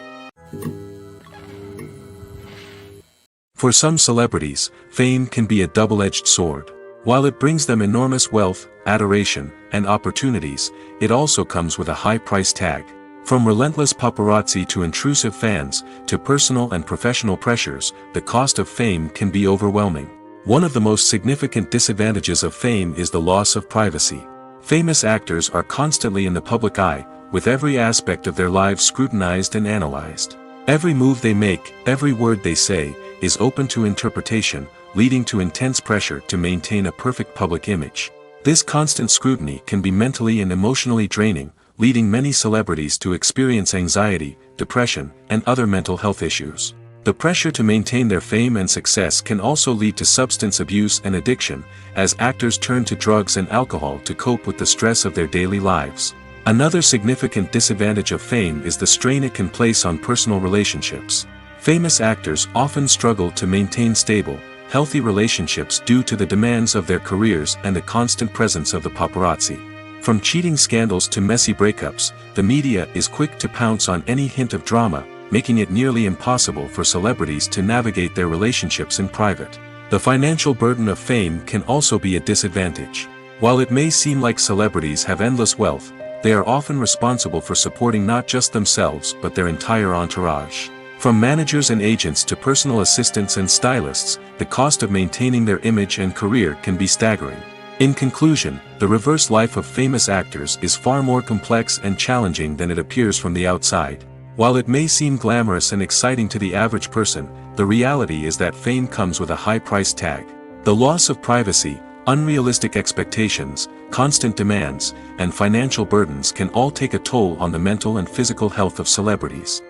For some celebrities, fame can be a double-edged sword. While it brings them enormous wealth, adoration, and opportunities, it also comes with a high price tag. From relentless paparazzi to intrusive fans, to personal and professional pressures, the cost of fame can be overwhelming. One of the most significant disadvantages of fame is the loss of privacy. Famous actors are constantly in the public eye, with every aspect of their lives scrutinized and analyzed. Every move they make, every word they say, is open to interpretation, leading to intense pressure to maintain a perfect public image. This constant scrutiny can be mentally and emotionally draining, leading many celebrities to experience anxiety, depression, and other mental health issues. The pressure to maintain their fame and success can also lead to substance abuse and addiction, as actors turn to drugs and alcohol to cope with the stress of their daily lives. Another significant disadvantage of fame is the strain it can place on personal relationships. Famous actors often struggle to maintain stable, healthy relationships due to the demands of their careers and the constant presence of the paparazzi. From cheating scandals to messy breakups, the media is quick to pounce on any hint of drama, making it nearly impossible for celebrities to navigate their relationships in private. The financial burden of fame can also be a disadvantage. While it may seem like celebrities have endless wealth, they are often responsible for supporting not just themselves but their entire entourage. From managers and agents to personal assistants and stylists, the cost of maintaining their image and career can be staggering. In conclusion, the reverse life of famous actors is far more complex and challenging than it appears from the outside. While it may seem glamorous and exciting to the average person, the reality is that fame comes with a high price tag. The loss of privacy, unrealistic expectations, constant demands, and financial burdens can all take a toll on the mental and physical health of celebrities.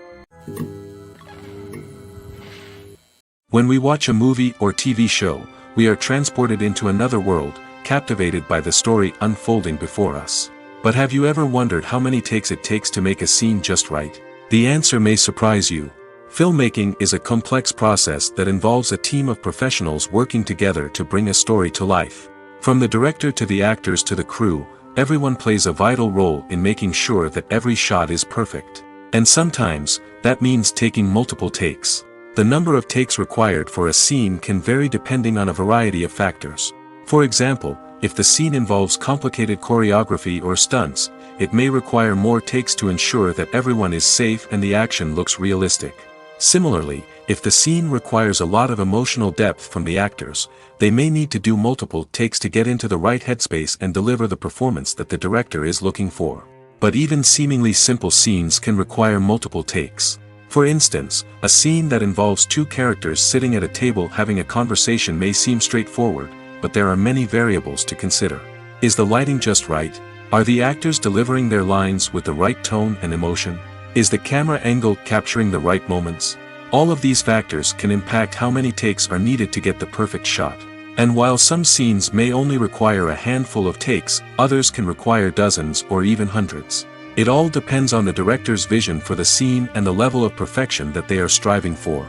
When we watch a movie or TV show, we are transported into another world, captivated by the story unfolding before us. But have you ever wondered how many takes it takes to make a scene just right? The answer may surprise you. Filmmaking is a complex process that involves a team of professionals working together to bring a story to life. From the director to the actors to the crew, everyone plays a vital role in making sure that every shot is perfect. And sometimes, that means taking multiple takes. The number of takes required for a scene can vary depending on a variety of factors. For example, if the scene involves complicated choreography or stunts, it may require more takes to ensure that everyone is safe and the action looks realistic. Similarly, if the scene requires a lot of emotional depth from the actors, they may need to do multiple takes to get into the right headspace and deliver the performance that the director is looking for. But even seemingly simple scenes can require multiple takes. For instance, a scene that involves two characters sitting at a table having a conversation may seem straightforward, but there are many variables to consider. Is the lighting just right? Are the actors delivering their lines with the right tone and emotion? Is the camera angle capturing the right moments? All of these factors can impact how many takes are needed to get the perfect shot. And while some scenes may only require a handful of takes, others can require dozens or even hundreds. It all depends on the director's vision for the scene and the level of perfection that they are striving for.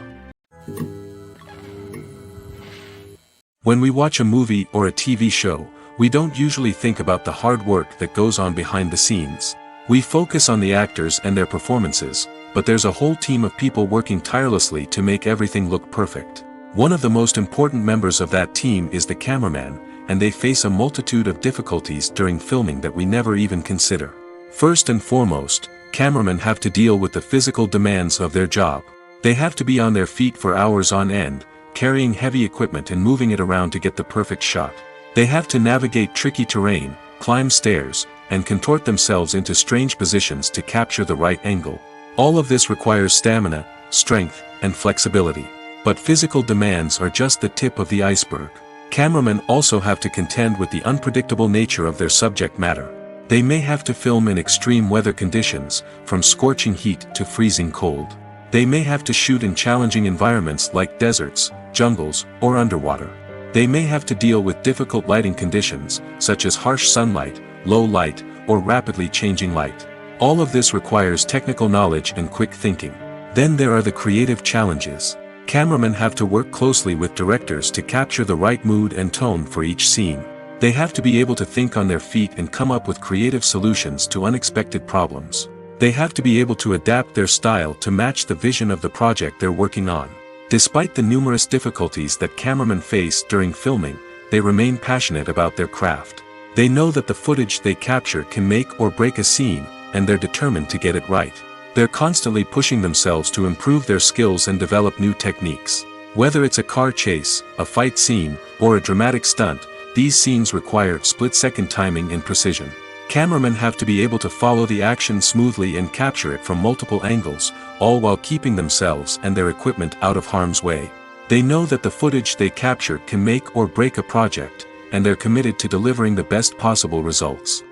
When we watch a movie or a TV show, we don't usually think about the hard work that goes on behind the scenes. We focus on the actors and their performances, but there's a whole team of people working tirelessly to make everything look perfect. One of the most important members of that team is the cameraman, and they face a multitude of difficulties during filming that we never even consider. First and foremost, cameramen have to deal with the physical demands of their job. They have to be on their feet for hours on end, carrying heavy equipment and moving it around to get the perfect shot. They have to navigate tricky terrain, climb stairs, and contort themselves into strange positions to capture the right angle. All of this requires stamina, strength, and flexibility. But physical demands are just the tip of the iceberg. Cameramen also have to contend with the unpredictable nature of their subject matter. They may have to film in extreme weather conditions, from scorching heat to freezing cold. They may have to shoot in challenging environments like deserts, jungles, or underwater. They may have to deal with difficult lighting conditions, such as harsh sunlight, low light, or rapidly changing light. All of this requires technical knowledge and quick thinking. Then there are the creative challenges. Cameramen have to work closely with directors to capture the right mood and tone for each scene. They have to be able to think on their feet and come up with creative solutions to unexpected problems. They have to be able to adapt their style to match the vision of the project they're working on. Despite the numerous difficulties that cameramen face during filming, they remain passionate about their craft. They know that the footage they capture can make or break a scene, and they're determined to get it right. They're constantly pushing themselves to improve their skills and develop new techniques. Whether it's a car chase, a fight scene, or a dramatic stunt, these scenes require split-second timing and precision. Cameramen have to be able to follow the action smoothly and capture it from multiple angles, all while keeping themselves and their equipment out of harm's way. They know that the footage they capture can make or break a project, and they're committed to delivering the best possible results.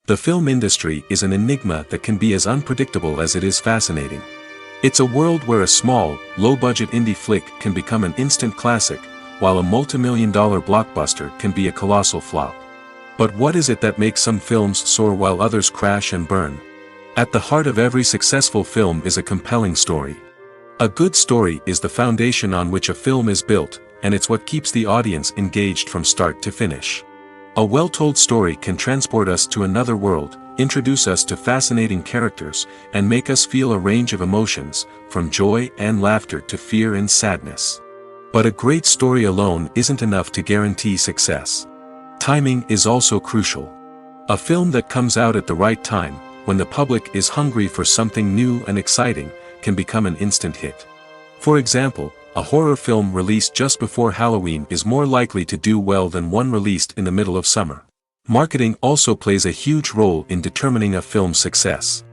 The film industry is an enigma that can be as unpredictable as it is fascinating. It's a world where a small, low-budget indie flick can become an instant classic, while a multi-million-dollar blockbuster can be a colossal flop. But what is it that makes some films soar while others crash and burn? At the heart of every successful film is a compelling story. A good story is the foundation on which a film is built, and it's what keeps the audience engaged from start to finish. A well-told story can transport us to another world, introduce us to fascinating characters, and make us feel a range of emotions, from joy and laughter to fear and sadness. But a great story alone isn't enough to guarantee success. Timing is also crucial. A film that comes out at the right time, when the public is hungry for something new and exciting, can become an instant hit. For example, a horror film released just before Halloween is more likely to do well than one released in the middle of summer. Marketing also plays a huge role in determining a film's success.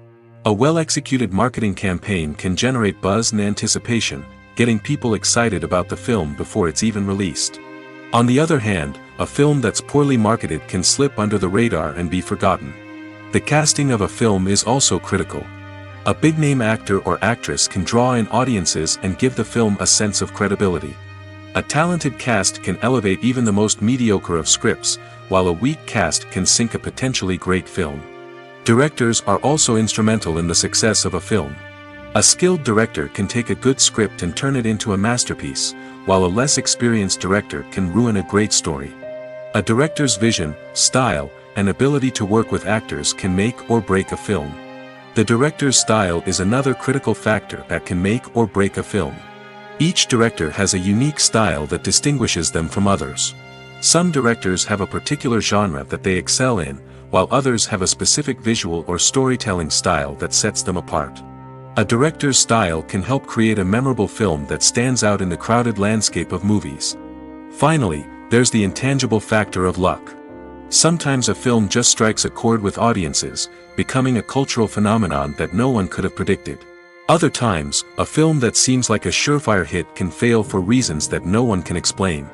A well-executed marketing campaign can generate buzz and anticipation, getting people excited about the film before it's even released. On the other hand, a film that's poorly marketed can slip under the radar and be forgotten. The casting of a film is also critical. A big-name actor or actress can draw in audiences and give the film a sense of credibility. A talented cast can elevate even the most mediocre of scripts, while a weak cast can sink a potentially great film. Directors are also instrumental in the success of a film. A skilled director can take a good script and turn it into a masterpiece, while a less experienced director can ruin a great story. A director's vision, style, and ability to work with actors can make or break a film. The director's style is another critical factor that can make or break a film. Each director has a unique style that distinguishes them from others. Some directors have a particular genre that they excel in, while others have a specific visual or storytelling style that sets them apart. A director's style can help create a memorable film that stands out in the crowded landscape of movies. Finally, there's the intangible factor of luck. Sometimes a film just strikes a chord with audiences, becoming a cultural phenomenon that no one could have predicted. Other times, a film that seems like a surefire hit can fail for reasons that no one can explain.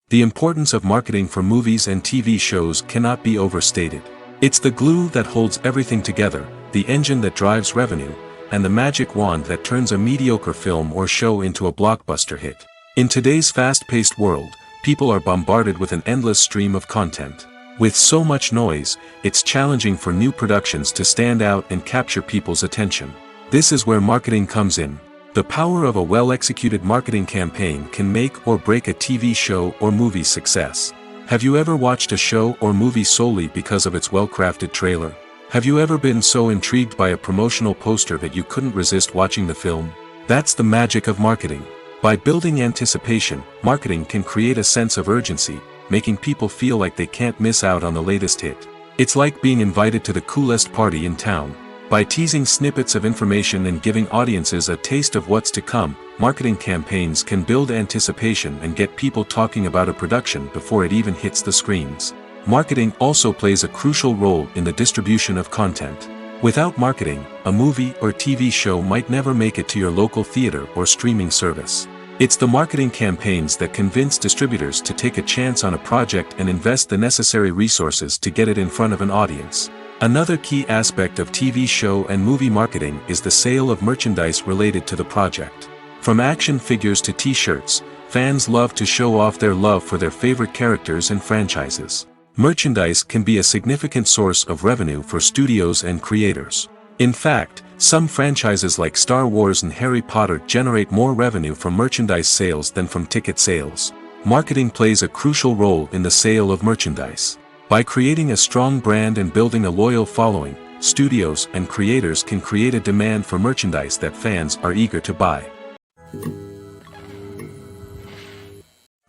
The importance of marketing for movies and TV shows cannot be overstated. It's the glue that holds everything together, the engine that drives revenue, and the magic wand that turns a mediocre film or show into a blockbuster hit. In today's fast-paced world, people are bombarded with an endless stream of content. With so much noise, it's challenging for new productions to stand out and capture people's attention. This is where marketing comes in. The power of a well-executed marketing campaign can make or break a TV show or movie's success. Have you ever watched a show or movie solely because of its well-crafted trailer? Have you ever been so intrigued by a promotional poster that you couldn't resist watching the film? That's the magic of marketing. By building anticipation, marketing can create a sense of urgency, making people feel like they can't miss out on the latest hit. It's like being invited to the coolest party in town. By teasing snippets of information and giving audiences a taste of what's to come, marketing campaigns can build anticipation and get people talking about a production before it even hits the screens. Marketing also plays a crucial role in the distribution of content. Without marketing, a movie or TV show might never make it to your local theater or streaming service. It's the marketing campaigns that convince distributors to take a chance on a project and invest the necessary resources to get it in front of an audience. Another key aspect of TV show and movie marketing is the sale of merchandise related to the project. From action figures to t-shirts, fans love to show off their love for their favorite characters and franchises. Merchandise can be a significant source of revenue for studios and creators. In fact, some franchises like Star Wars and Harry Potter generate more revenue from merchandise sales than from ticket sales. Marketing plays a crucial role in the sale of merchandise. By creating a strong brand and building a loyal following, studios and creators can create a demand for merchandise that fans are eager to buy.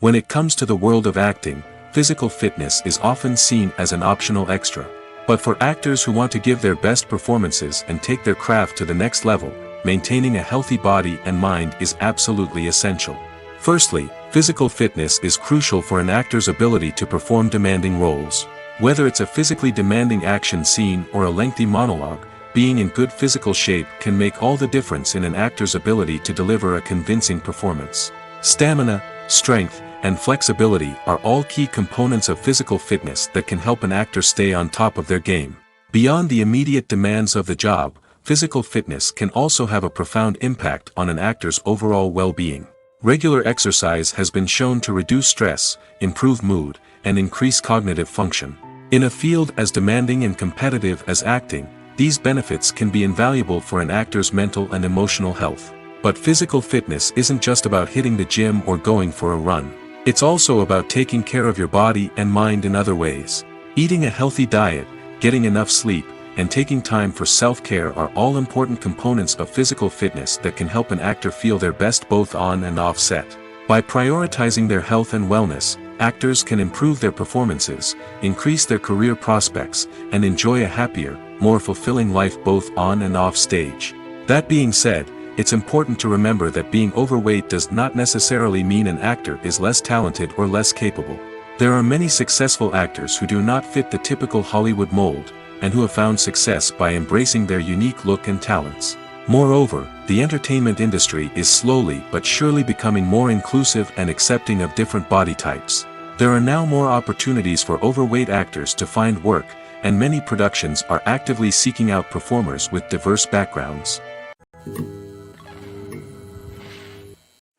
When it comes to the world of acting, physical fitness is often seen as an optional extra. But for actors who want to give their best performances and take their craft to the next level, maintaining a healthy body and mind is absolutely essential. Firstly, physical fitness is crucial for an actor's ability to perform demanding roles. Whether it's a physically demanding action scene or a lengthy monologue, being in good physical shape can make all the difference in an actor's ability to deliver a convincing performance. Stamina, strength, and flexibility are all key components of physical fitness that can help an actor stay on top of their game. Beyond the immediate demands of the job, physical fitness can also have a profound impact on an actor's overall well-being. Regular exercise has been shown to reduce stress, improve mood, and increase cognitive function. In a field as demanding and competitive as acting, these benefits can be invaluable for an actor's mental and emotional health. But physical fitness isn't just about hitting the gym or going for a run. It's also about taking care of your body and mind in other ways. Eating a healthy diet, getting enough sleep, and taking time for self-care are all important components of physical fitness that can help an actor feel their best both on and off set. By prioritizing their health and wellness, actors can improve their performances, increase their career prospects, and enjoy a happier, more fulfilling life both on and off stage. That being said, it's important to remember that being overweight does not necessarily mean an actor is less talented or less capable. There are many successful actors who do not fit the typical Hollywood mold, and who have found success by embracing their unique look and talents. Moreover, the entertainment industry is slowly but surely becoming more inclusive and accepting of different body types. There are now more opportunities for overweight actors to find work, and many productions are actively seeking out performers with diverse backgrounds.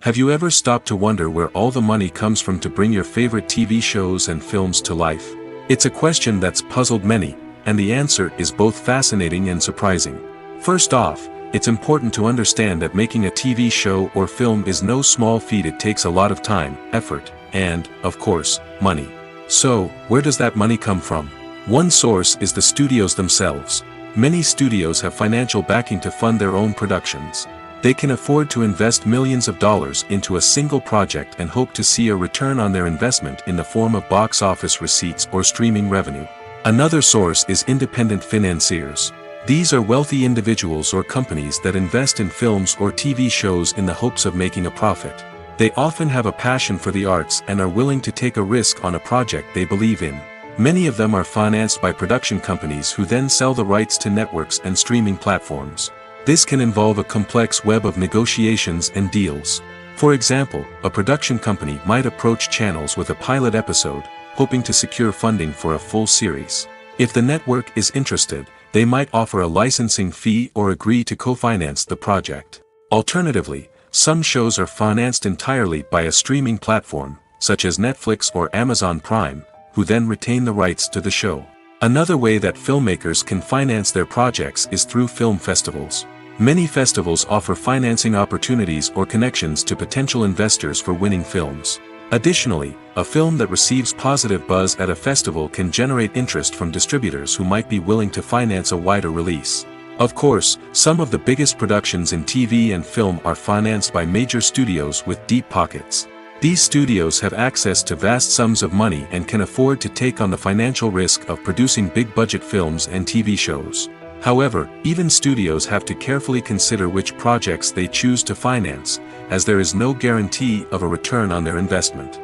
Have you ever stopped to wonder where all the money comes from to bring your favorite TV shows and films to life? It's a question that's puzzled many, and the answer is both fascinating and surprising. First off, it's important to understand that making a TV show or film is no small feat. It takes a lot of time, effort, and, of course, money. So, where does that money come from? One source is the studios themselves. Many studios have financial backing to fund their own productions. They can afford to invest millions of dollars into a single project and hope to see a return on their investment in the form of box office receipts or streaming revenue. Another source is independent financiers. These are wealthy individuals or companies that invest in films or TV shows in the hopes of making a profit. They often have a passion for the arts and are willing to take a risk on a project they believe in. Many of them are financed by production companies who then sell the rights to networks and streaming platforms. This can involve a complex web of negotiations and deals. For example, a production company might approach channels with a pilot episode, hoping to secure funding for a full series. If the network is interested, they might offer a licensing fee or agree to co-finance the project. Alternatively, some shows are financed entirely by a streaming platform, such as Netflix or Amazon Prime, who then retain the rights to the show. Another way that filmmakers can finance their projects is through film festivals. Many festivals offer financing opportunities or connections to potential investors for winning films. Additionally, a film that receives positive buzz at a festival can generate interest from distributors who might be willing to finance a wider release. Of course, some of the biggest productions in TV and film are financed by major studios with deep pockets. These studios have access to vast sums of money and can afford to take on the financial risk of producing big-budget films and TV shows. However, even studios have to carefully consider which projects they choose to finance, as there is no guarantee of a return on their investment.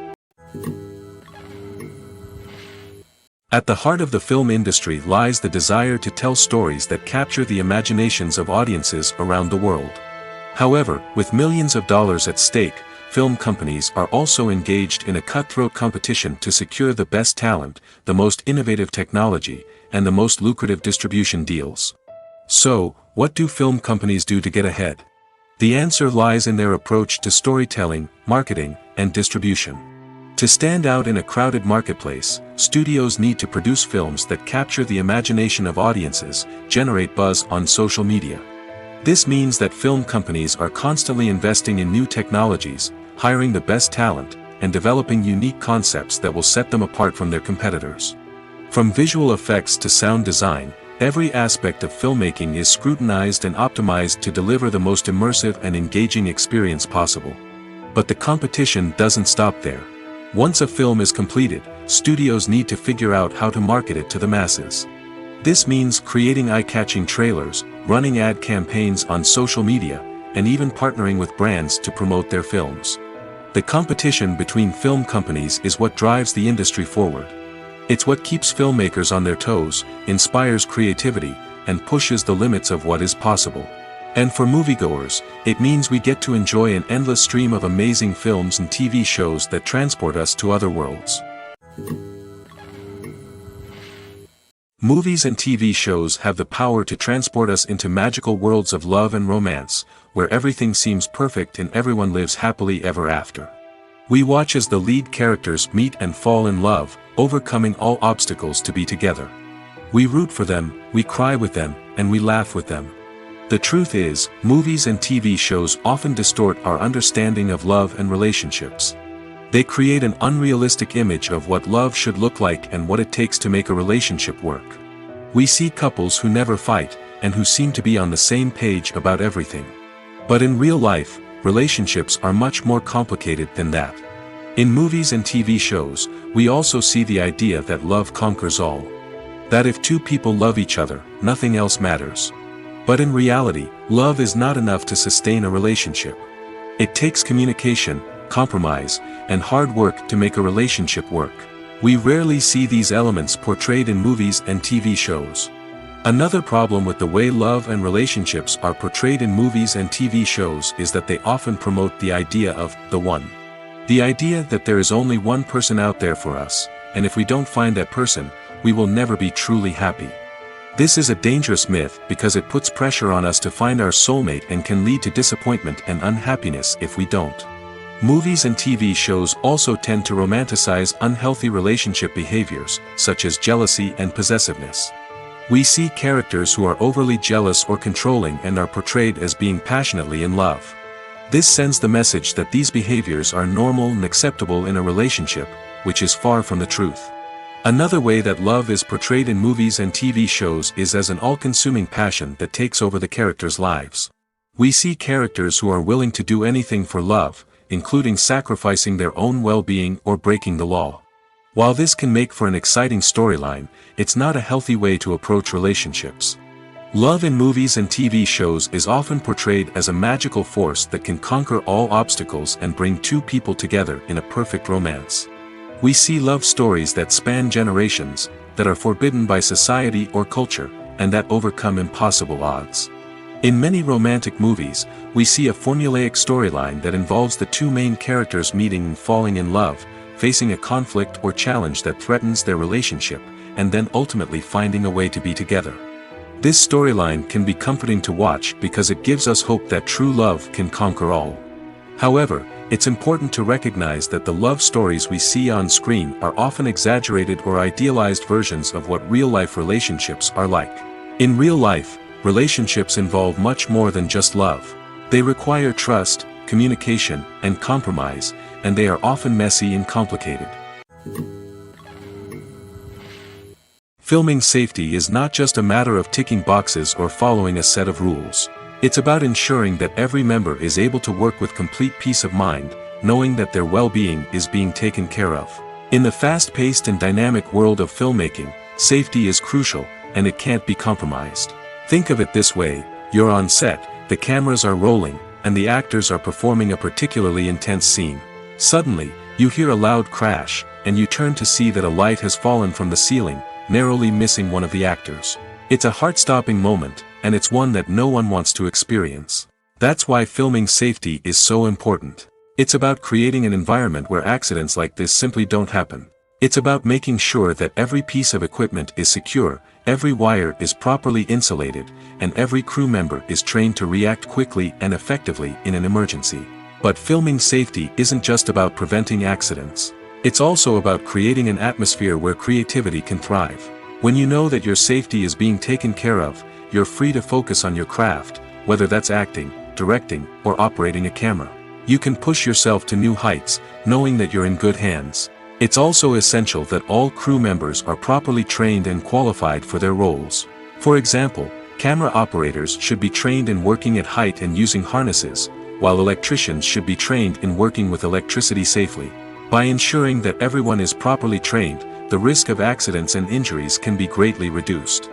At the heart of the film industry lies the desire to tell stories that capture the imaginations of audiences around the world. However, with millions of dollars at stake, film companies are also engaged in a cutthroat competition to secure the best talent, the most innovative technology, and the most lucrative distribution deals. So, what do film companies do to get ahead? The answer lies in their approach to storytelling, marketing, and distribution. To stand out in a crowded marketplace, studios need to produce films that capture the imagination of audiences, generate buzz on social media. This means that film companies are constantly investing in new technologies, hiring the best talent, and developing unique concepts that will set them apart from their competitors. From visual effects to sound design, every aspect of filmmaking is scrutinized and optimized to deliver the most immersive and engaging experience possible. But the competition doesn't stop there. Once a film is completed, studios need to figure out how to market it to the masses. This means creating eye-catching trailers, running ad campaigns on social media, and even partnering with brands to promote their films. The competition between film companies is what drives the industry forward. It's what keeps filmmakers on their toes, inspires creativity, and pushes the limits of what is possible. And for moviegoers, it means we get to enjoy an endless stream of amazing films and TV shows that transport us to other worlds. Movies and TV shows have the power to transport us into magical worlds of love and romance, where everything seems perfect and everyone lives happily ever after. We watch as the lead characters meet and fall in love, overcoming all obstacles to be together. We root for them, we cry with them, and we laugh with them. The truth is, movies and TV shows often distort our understanding of love and relationships. They create an unrealistic image of what love should look like and what it takes to make a relationship work. We see couples who never fight, and who seem to be on the same page about everything. But in real life, relationships are much more complicated than that. In movies and TV shows, we also see the idea that love conquers all. That if two people love each other, nothing else matters. But in reality, love is not enough to sustain a relationship. It takes communication, compromise, and hard work to make a relationship work. We rarely see these elements portrayed in movies and TV shows. Another problem with the way love and relationships are portrayed in movies and TV shows is that they often promote the idea of the one. The idea that there is only one person out there for us, and if we don't find that person, we will never be truly happy. This is a dangerous myth because it puts pressure on us to find our soulmate and can lead to disappointment and unhappiness if we don't. Movies and TV shows also tend to romanticize unhealthy relationship behaviors, such as jealousy and possessiveness. We see characters who are overly jealous or controlling and are portrayed as being passionately in love. This sends the message that these behaviors are normal and acceptable in a relationship, which is far from the truth. Another way that love is portrayed in movies and TV shows is as an all-consuming passion that takes over the characters' lives. We see characters who are willing to do anything for love, including sacrificing their own well-being or breaking the law. While this can make for an exciting storyline, it's not a healthy way to approach relationships. Love in movies and TV shows is often portrayed as a magical force that can conquer all obstacles and bring two people together in a perfect romance. We see love stories that span generations, that are forbidden by society or culture, and that overcome impossible odds. In many romantic movies, we see a formulaic storyline that involves the two main characters meeting and falling in love, facing a conflict or challenge that threatens their relationship, and then ultimately finding a way to be together. This storyline can be comforting to watch because it gives us hope that true love can conquer all. However, it's important to recognize that the love stories we see on screen are often exaggerated or idealized versions of what real-life relationships are like. In real life, relationships involve much more than just love. They require trust, communication, and compromise, and they are often messy and complicated. Filming safety is not just a matter of ticking boxes or following a set of rules. It's about ensuring that every member is able to work with complete peace of mind, knowing that their well-being is being taken care of. In the fast-paced and dynamic world of filmmaking, safety is crucial, and it can't be compromised. Think of it this way: you're on set, the cameras are rolling, and the actors are performing a particularly intense scene. Suddenly, you hear a loud crash, and you turn to see that a light has fallen from the ceiling, narrowly missing one of the actors. It's a heart-stopping moment, and it's one that no one wants to experience. That's why filming safety is so important. It's about creating an environment where accidents like this simply don't happen. It's about making sure that every piece of equipment is secure, every wire is properly insulated, and every crew member is trained to react quickly and effectively in an emergency. But filming safety isn't just about preventing accidents. It's also about creating an atmosphere where creativity can thrive. When you know that your safety is being taken care of, you're free to focus on your craft, whether that's acting, directing, or operating a camera. You can push yourself to new heights, knowing that you're in good hands. It's also essential that all crew members are properly trained and qualified for their roles. For example, camera operators should be trained in working at height and using harnesses, while electricians should be trained in working with electricity safely. By ensuring that everyone is properly trained, the risk of accidents and injuries can be greatly reduced.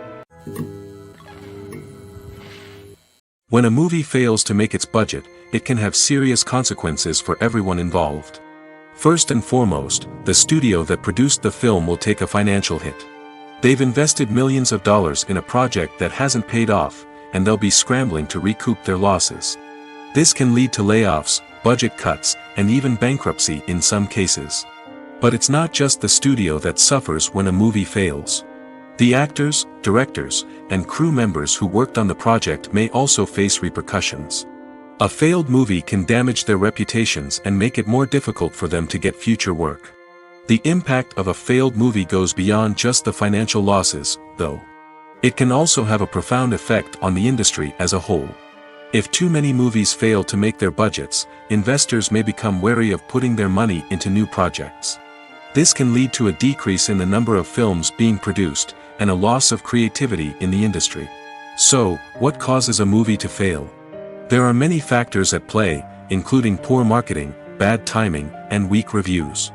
When a movie fails to make its budget, it can have serious consequences for everyone involved. First and foremost, the studio that produced the film will take a financial hit. They've invested millions of dollars in a project that hasn't paid off, and they'll be scrambling to recoup their losses. This can lead to layoffs, budget cuts, and even bankruptcy in some cases. But it's not just the studio that suffers when a movie fails. The actors, directors, and crew members who worked on the project may also face repercussions. A failed movie can damage their reputations and make it more difficult for them to get future work. The impact of a failed movie goes beyond just the financial losses, though. It can also have a profound effect on the industry as a whole. If too many movies fail to make their budgets, investors may become wary of putting their money into new projects. This can lead to a decrease in the number of films being produced, and a loss of creativity in the industry. So, what causes a movie to fail? There are many factors at play, including poor marketing, bad timing, and weak reviews.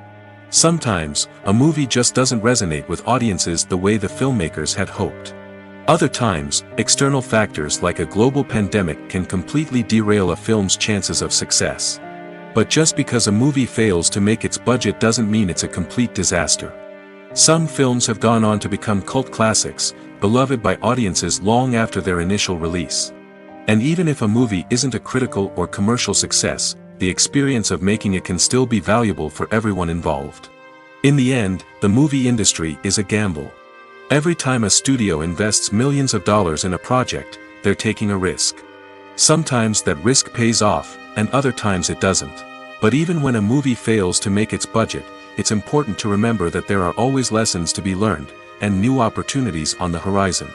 Sometimes, a movie just doesn't resonate with audiences the way the filmmakers had hoped. Other times, external factors like a global pandemic can completely derail a film's chances of success. But just because a movie fails to make its budget doesn't mean it's a complete disaster. Some films have gone on to become cult classics, beloved by audiences long after their initial release. And even if a movie isn't a critical or commercial success, the experience of making it can still be valuable for everyone involved. In the end, the movie industry is a gamble. Every time a studio invests millions of dollars in a project, they're taking a risk. Sometimes that risk pays off, and other times it doesn't. But even when a movie fails to make its budget, it's important to remember that there are always lessons to be learned, and new opportunities on the horizon.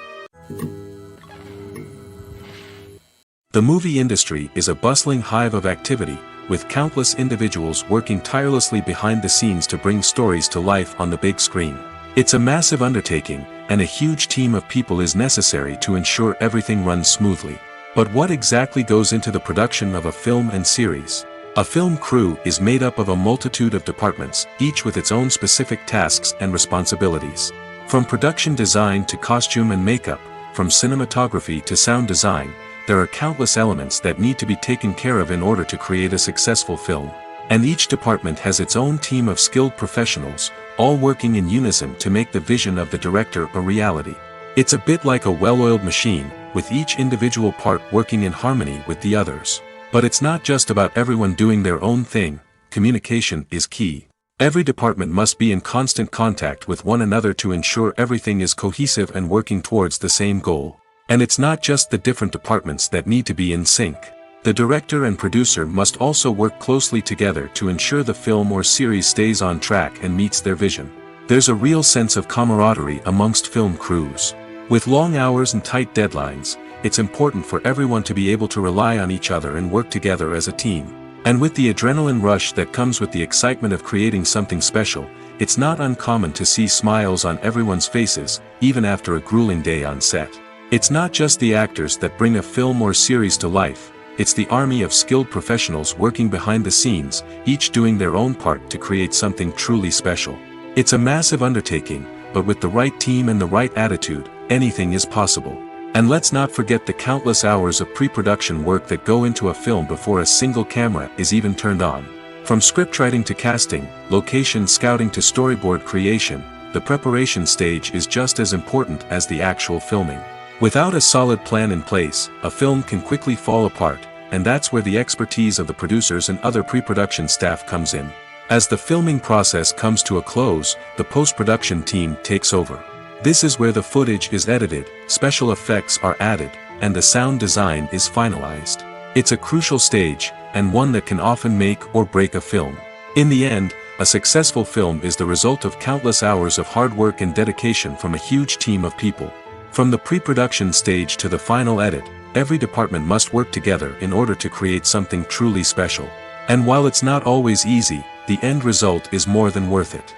The movie industry is a bustling hive of activity, with countless individuals working tirelessly behind the scenes to bring stories to life on the big screen. It's a massive undertaking, and a huge team of people is necessary to ensure everything runs smoothly. But what exactly goes into the production of a film and series? A film crew is made up of a multitude of departments, each with its own specific tasks and responsibilities. From production design to costume and makeup, from cinematography to sound design, there are countless elements that need to be taken care of in order to create a successful film. And each department has its own team of skilled professionals, all working in unison to make the vision of the director a reality. It's a bit like a well-oiled machine, with each individual part working in harmony with the others. But it's not just about everyone doing their own thing. Communication is key. Every department must be in constant contact with one another to ensure everything is cohesive and working towards the same goal. And it's not just the different departments that need to be in sync. The director and producer must also work closely together to ensure the film or series stays on track and meets their vision. There's a real sense of camaraderie amongst film crews. With long hours and tight deadlines, it's important for everyone to be able to rely on each other and work together as a team. And with the adrenaline rush that comes with the excitement of creating something special, it's not uncommon to see smiles on everyone's faces, even after a grueling day on set. It's not just the actors that bring a film or series to life, it's the army of skilled professionals working behind the scenes, each doing their own part to create something truly special. It's a massive undertaking, but with the right team and the right attitude, anything is possible. And let's not forget the countless hours of pre-production work that go into a film before a single camera is even turned on. From scriptwriting to casting, location scouting to storyboard creation, the preparation stage is just as important as the actual filming. Without a solid plan in place, a film can quickly fall apart, and that's where the expertise of the producers and other pre-production staff comes in. As the filming process comes to a close, the post-production team takes over. This is where the footage is edited, special effects are added, and the sound design is finalized. It's a crucial stage, and one that can often make or break a film. In the end, a successful film is the result of countless hours of hard work and dedication from a huge team of people. From the pre-production stage to the final edit, every department must work together in order to create something truly special. And while it's not always easy, the end result is more than worth it.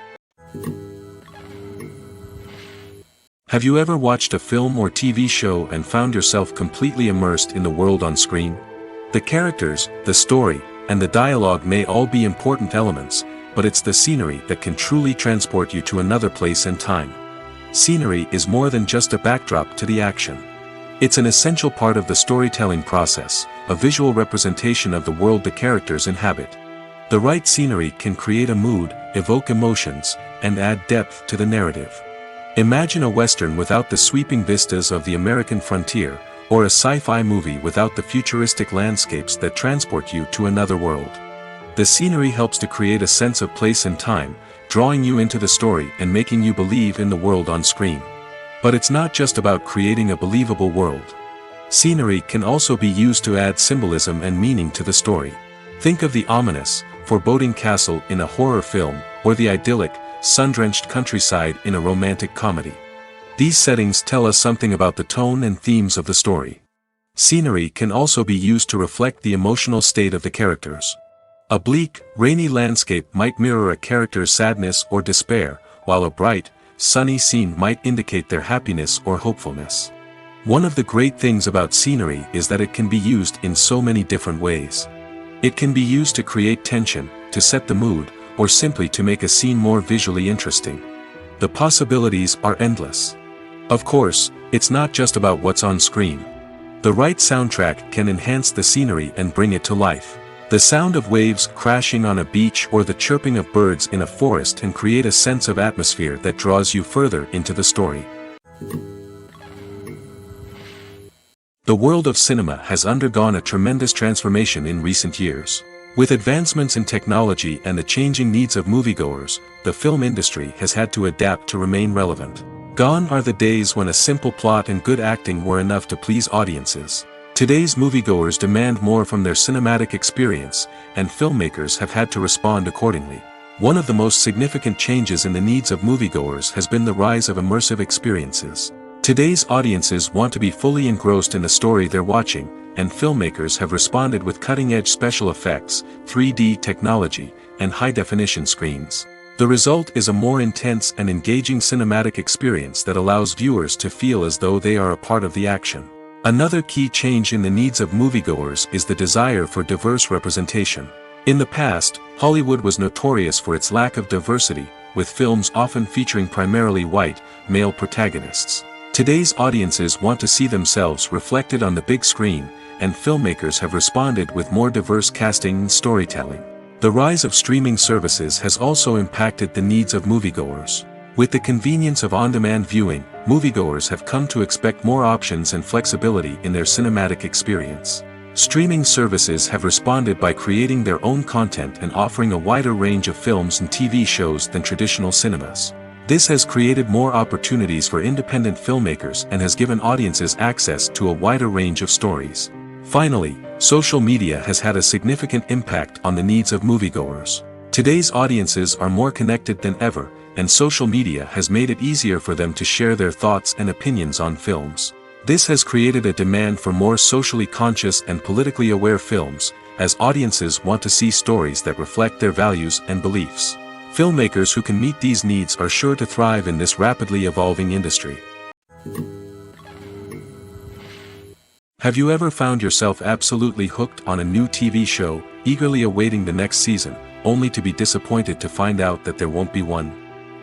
Have you ever watched a film or TV show and found yourself completely immersed in the world on screen? The characters, the story, and the dialogue may all be important elements, but it's the scenery that can truly transport you to another place and time. Scenery is more than just a backdrop to the action. It's an essential part of the storytelling process, a visual representation of the world the characters inhabit. The right scenery can create a mood, evoke emotions, and add depth to the narrative. Imagine a Western without the sweeping vistas of the American frontier, or a sci-fi movie without the futuristic landscapes that transport you to another world. The scenery helps to create a sense of place and time, drawing you into the story and making you believe in the world on screen. But it's not just about creating a believable world. Scenery can also be used to add symbolism and meaning to the story. Think of the ominous, foreboding castle in a horror film, or the idyllic, sun-drenched countryside in a romantic comedy. These settings tell us something about the tone and themes of the story. Scenery can also be used to reflect the emotional state of the characters. A bleak, rainy landscape might mirror a character's sadness or despair, while a bright, sunny scene might indicate their happiness or hopefulness. One of the great things about scenery is that it can be used in so many different ways. It can be used to create tension, to set the mood, or simply to make a scene more visually interesting. The possibilities are endless. Of course, it's not just about what's on screen. The right soundtrack can enhance the scenery and bring it to life. The sound of waves crashing on a beach or the chirping of birds in a forest can create a sense of atmosphere that draws you further into the story. The world of cinema has undergone a tremendous transformation in recent years. With advancements in technology and the changing needs of moviegoers, the film industry has had to adapt to remain relevant. Gone are the days when a simple plot and good acting were enough to please audiences. Today's moviegoers demand more from their cinematic experience, and filmmakers have had to respond accordingly. One of the most significant changes in the needs of moviegoers has been the rise of immersive experiences. Today's audiences want to be fully engrossed in the story they're watching, and filmmakers have responded with cutting-edge special effects, 3D technology, and high-definition screens. The result is a more intense and engaging cinematic experience that allows viewers to feel as though they are a part of the action. Another key change in the needs of moviegoers is the desire for diverse representation. In the past, Hollywood was notorious for its lack of diversity, with films often featuring primarily white, male protagonists. Today's audiences want to see themselves reflected on the big screen, and filmmakers have responded with more diverse casting and storytelling. The rise of streaming services has also impacted the needs of moviegoers. With the convenience of on-demand viewing, moviegoers have come to expect more options and flexibility in their cinematic experience. Streaming services have responded by creating their own content and offering a wider range of films and TV shows than traditional cinemas. This has created more opportunities for independent filmmakers and has given audiences access to a wider range of stories. Finally, social media has had a significant impact on the needs of moviegoers. Today's audiences are more connected than ever, and social media has made it easier for them to share their thoughts and opinions on films. This has created a demand for more socially conscious and politically aware films, as audiences want to see stories that reflect their values and beliefs. Filmmakers who can meet these needs are sure to thrive in this rapidly evolving industry. Have you ever found yourself absolutely hooked on a new TV show, eagerly awaiting the next season, only to be disappointed to find out that there won't be one?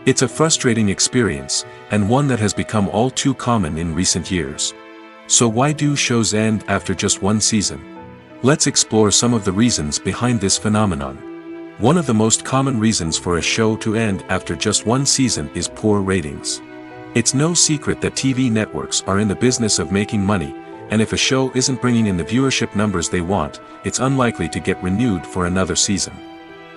It's a frustrating experience, and one that has become all too common in recent years. So why do shows end after just one season? Let's explore some of the reasons behind this phenomenon. One of the most common reasons for a show to end after just one season is poor ratings. It's no secret that TV networks are in the business of making money, and if a show isn't bringing in the viewership numbers they want, it's unlikely to get renewed for another season.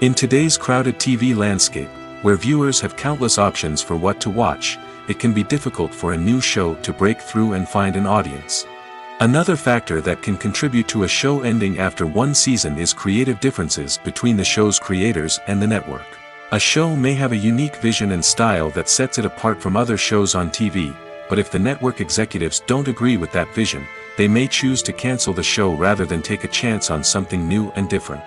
In today's crowded TV landscape, where viewers have countless options for what to watch, it can be difficult for a new show to break through and find an audience. Another factor that can contribute to a show ending after one season is creative differences between the show's creators and the network. A show may have a unique vision and style that sets it apart from other shows on TV, but if the network executives don't agree with that vision, they may choose to cancel the show rather than take a chance on something new and different.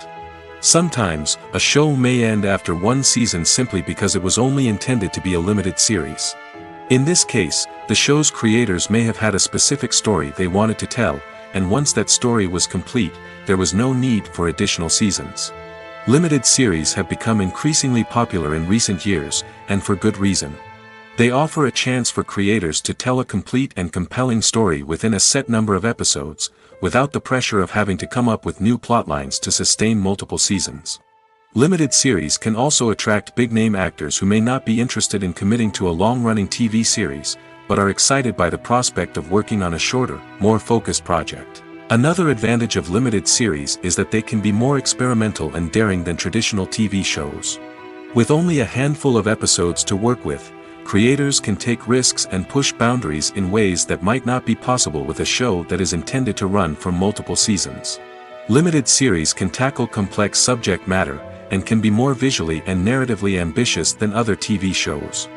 Sometimes, a show may end after one season simply because it was only intended to be a limited series. In this case, the show's creators may have had a specific story they wanted to tell, and once that story was complete, there was no need for additional seasons. Limited series have become increasingly popular in recent years, and for good reason. They offer a chance for creators to tell a complete and compelling story within a set number of episodes, without the pressure of having to come up with new plotlines to sustain multiple seasons. Limited series can also attract big-name actors who may not be interested in committing to a long-running TV series, but are excited by the prospect of working on a shorter, more focused project. Another advantage of limited series is that they can be more experimental and daring than traditional TV shows. With only a handful of episodes to work with, creators can take risks and push boundaries in ways that might not be possible with a show that is intended to run for multiple seasons. Limited series can tackle complex subject matter, and can be more visually and narratively ambitious than other TV shows.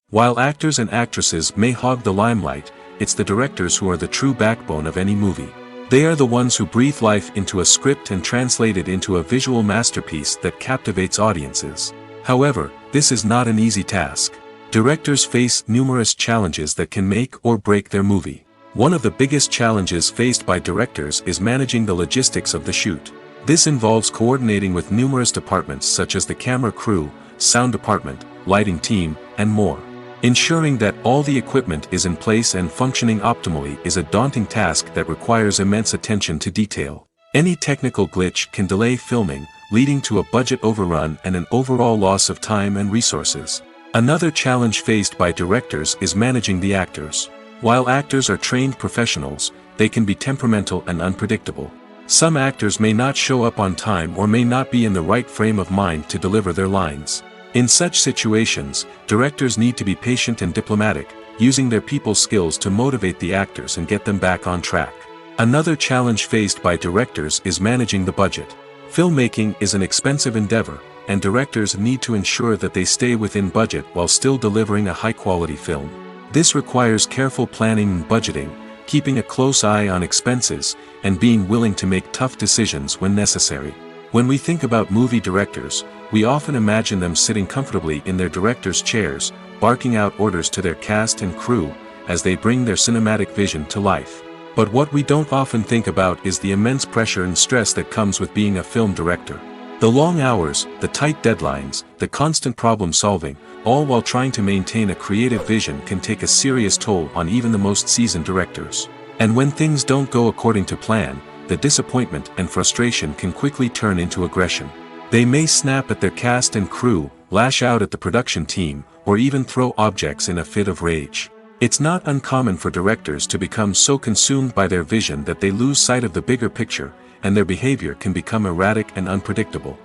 While actors and actresses may hog the limelight, it's the directors who are the true backbone of any movie. They are the ones who breathe life into a script and translate it into a visual masterpiece that captivates audiences. However, this is not an easy task. Directors face numerous challenges that can make or break their movie. One of the biggest challenges faced by directors is managing the logistics of the shoot. This involves coordinating with numerous departments such as the camera crew, sound department, lighting team, and more. Ensuring that all the equipment is in place and functioning optimally is a daunting task that requires immense attention to detail. Any technical glitch can delay filming, leading to a budget overrun and an overall loss of time and resources. Another challenge faced by directors is managing the actors. While actors are trained professionals, they can be temperamental and unpredictable. Some actors may not show up on time or may not be in the right frame of mind to deliver their lines. In such situations, directors need to be patient and diplomatic, using their people skills to motivate the actors and get them back on track. Another challenge faced by directors is managing the budget. Filmmaking is an expensive endeavor, and directors need to ensure that they stay within budget while still delivering a high-quality film. This requires careful planning and budgeting, keeping a close eye on expenses, and being willing to make tough decisions when necessary. When we think about movie directors, we often imagine them sitting comfortably in their director's chairs, barking out orders to their cast and crew, as they bring their cinematic vision to life. But what we don't often think about is the immense pressure and stress that comes with being a film director. The long hours, the tight deadlines, the constant problem-solving, all while trying to maintain a creative vision can take a serious toll on even the most seasoned directors. And when things don't go according to plan, the disappointment and frustration can quickly turn into aggression. They may snap at their cast and crew, lash out at the production team, or even throw objects in a fit of rage. It's not uncommon for directors to become so consumed by their vision that they lose sight of the bigger picture, and their behavior can become erratic and unpredictable.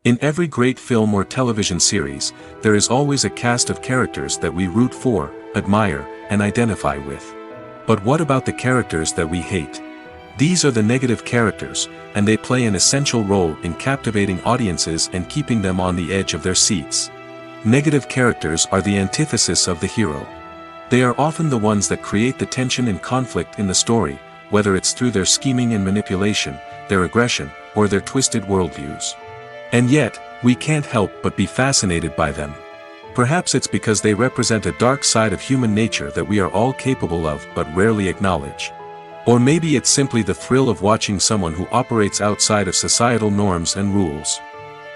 In every great film or television series, there is always a cast of characters that we root for, admire, and identify with. But what about the characters that we hate? These are the negative characters, and they play an essential role in captivating audiences and keeping them on the edge of their seats. Negative characters are the antithesis of the hero. They are often the ones that create the tension and conflict in the story, whether it's through their scheming and manipulation, their aggression, or their twisted worldviews. And yet, we can't help but be fascinated by them. Perhaps it's because they represent a dark side of human nature that we are all capable of but rarely acknowledge. Or maybe it's simply the thrill of watching someone who operates outside of societal norms and rules.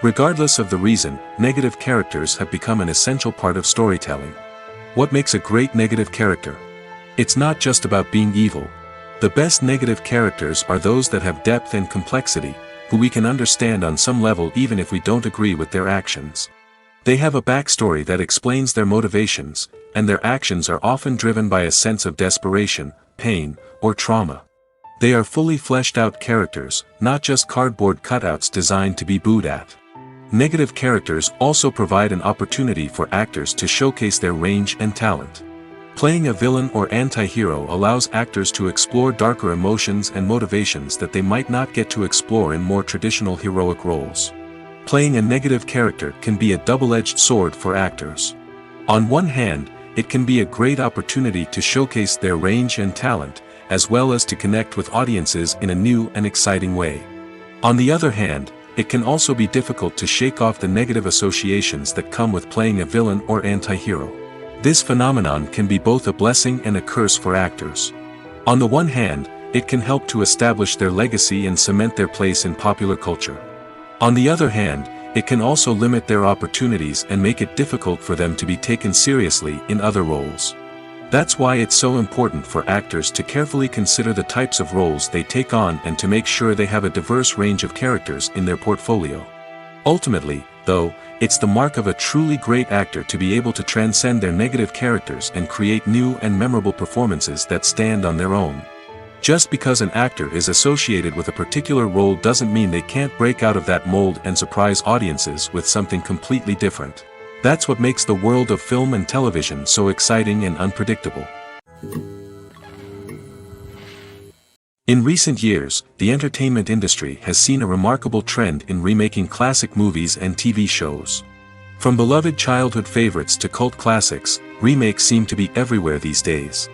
Regardless of the reason, negative characters have become an essential part of storytelling. What makes a great negative character? It's not just about being evil. The best negative characters are those that have depth and complexity, who we can understand on some level even if we don't agree with their actions. They have a backstory that explains their motivations, and their actions are often driven by a sense of desperation, pain, or trauma. They are fully fleshed out characters, not just cardboard cutouts designed to be booed at. Negative characters also provide an opportunity for actors to showcase their range and talent. Playing a villain or anti-hero allows actors to explore darker emotions and motivations that they might not get to explore in more traditional heroic roles. Playing a negative character can be a double-edged sword for actors. On one hand, it can be a great opportunity to showcase their range and talent, as well as to connect with audiences in a new and exciting way. On the other hand, it can also be difficult to shake off the negative associations that come with playing a villain or anti-hero. This phenomenon can be both a blessing and a curse for actors. On the one hand, it can help to establish their legacy and cement their place in popular culture. On the other hand, it can also limit their opportunities and make it difficult for them to be taken seriously in other roles. That's why it's so important for actors to carefully consider the types of roles they take on and to make sure they have a diverse range of characters in their portfolio. Ultimately, though, it's the mark of a truly great actor to be able to transcend their negative characters and create new and memorable performances that stand on their own. Just because an actor is associated with a particular role doesn't mean they can't break out of that mold and surprise audiences with something completely different. That's what makes the world of film and television so exciting and unpredictable. In recent years, the entertainment industry has seen a remarkable trend in remaking classic movies and TV shows. From beloved childhood favorites to cult classics, remakes seem to be everywhere these days.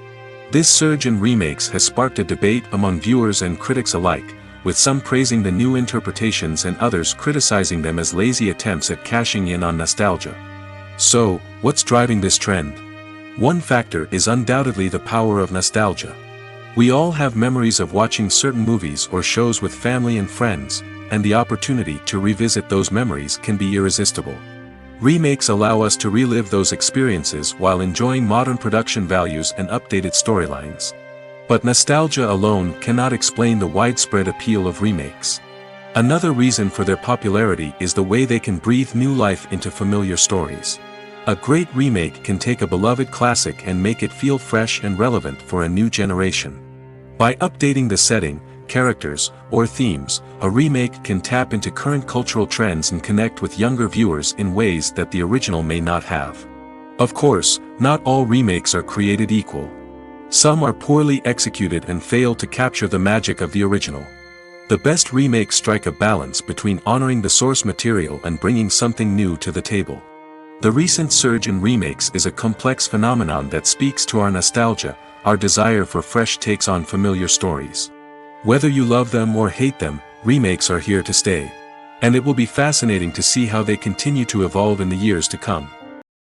This surge in remakes has sparked a debate among viewers and critics alike, with some praising the new interpretations and others criticizing them as lazy attempts at cashing in on nostalgia. So, what's driving this trend? One factor is undoubtedly the power of nostalgia. We all have memories of watching certain movies or shows with family and friends, and the opportunity to revisit those memories can be irresistible. Remakes allow us to relive those experiences while enjoying modern production values and updated storylines. But nostalgia alone cannot explain the widespread appeal of remakes. Another reason for their popularity is the way they can breathe new life into familiar stories. A great remake can take a beloved classic and make it feel fresh and relevant for a new generation. By updating the setting, characters, or themes, a remake can tap into current cultural trends and connect with younger viewers in ways that the original may not have. Of course, not all remakes are created equal. Some are poorly executed and fail to capture the magic of the original. The best remakes strike a balance between honoring the source material and bringing something new to the table. The recent surge in remakes is a complex phenomenon that speaks to our nostalgia, our desire for fresh takes on familiar stories. Whether you love them or hate them, remakes are here to stay. And it will be fascinating to see how they continue to evolve in the years to come.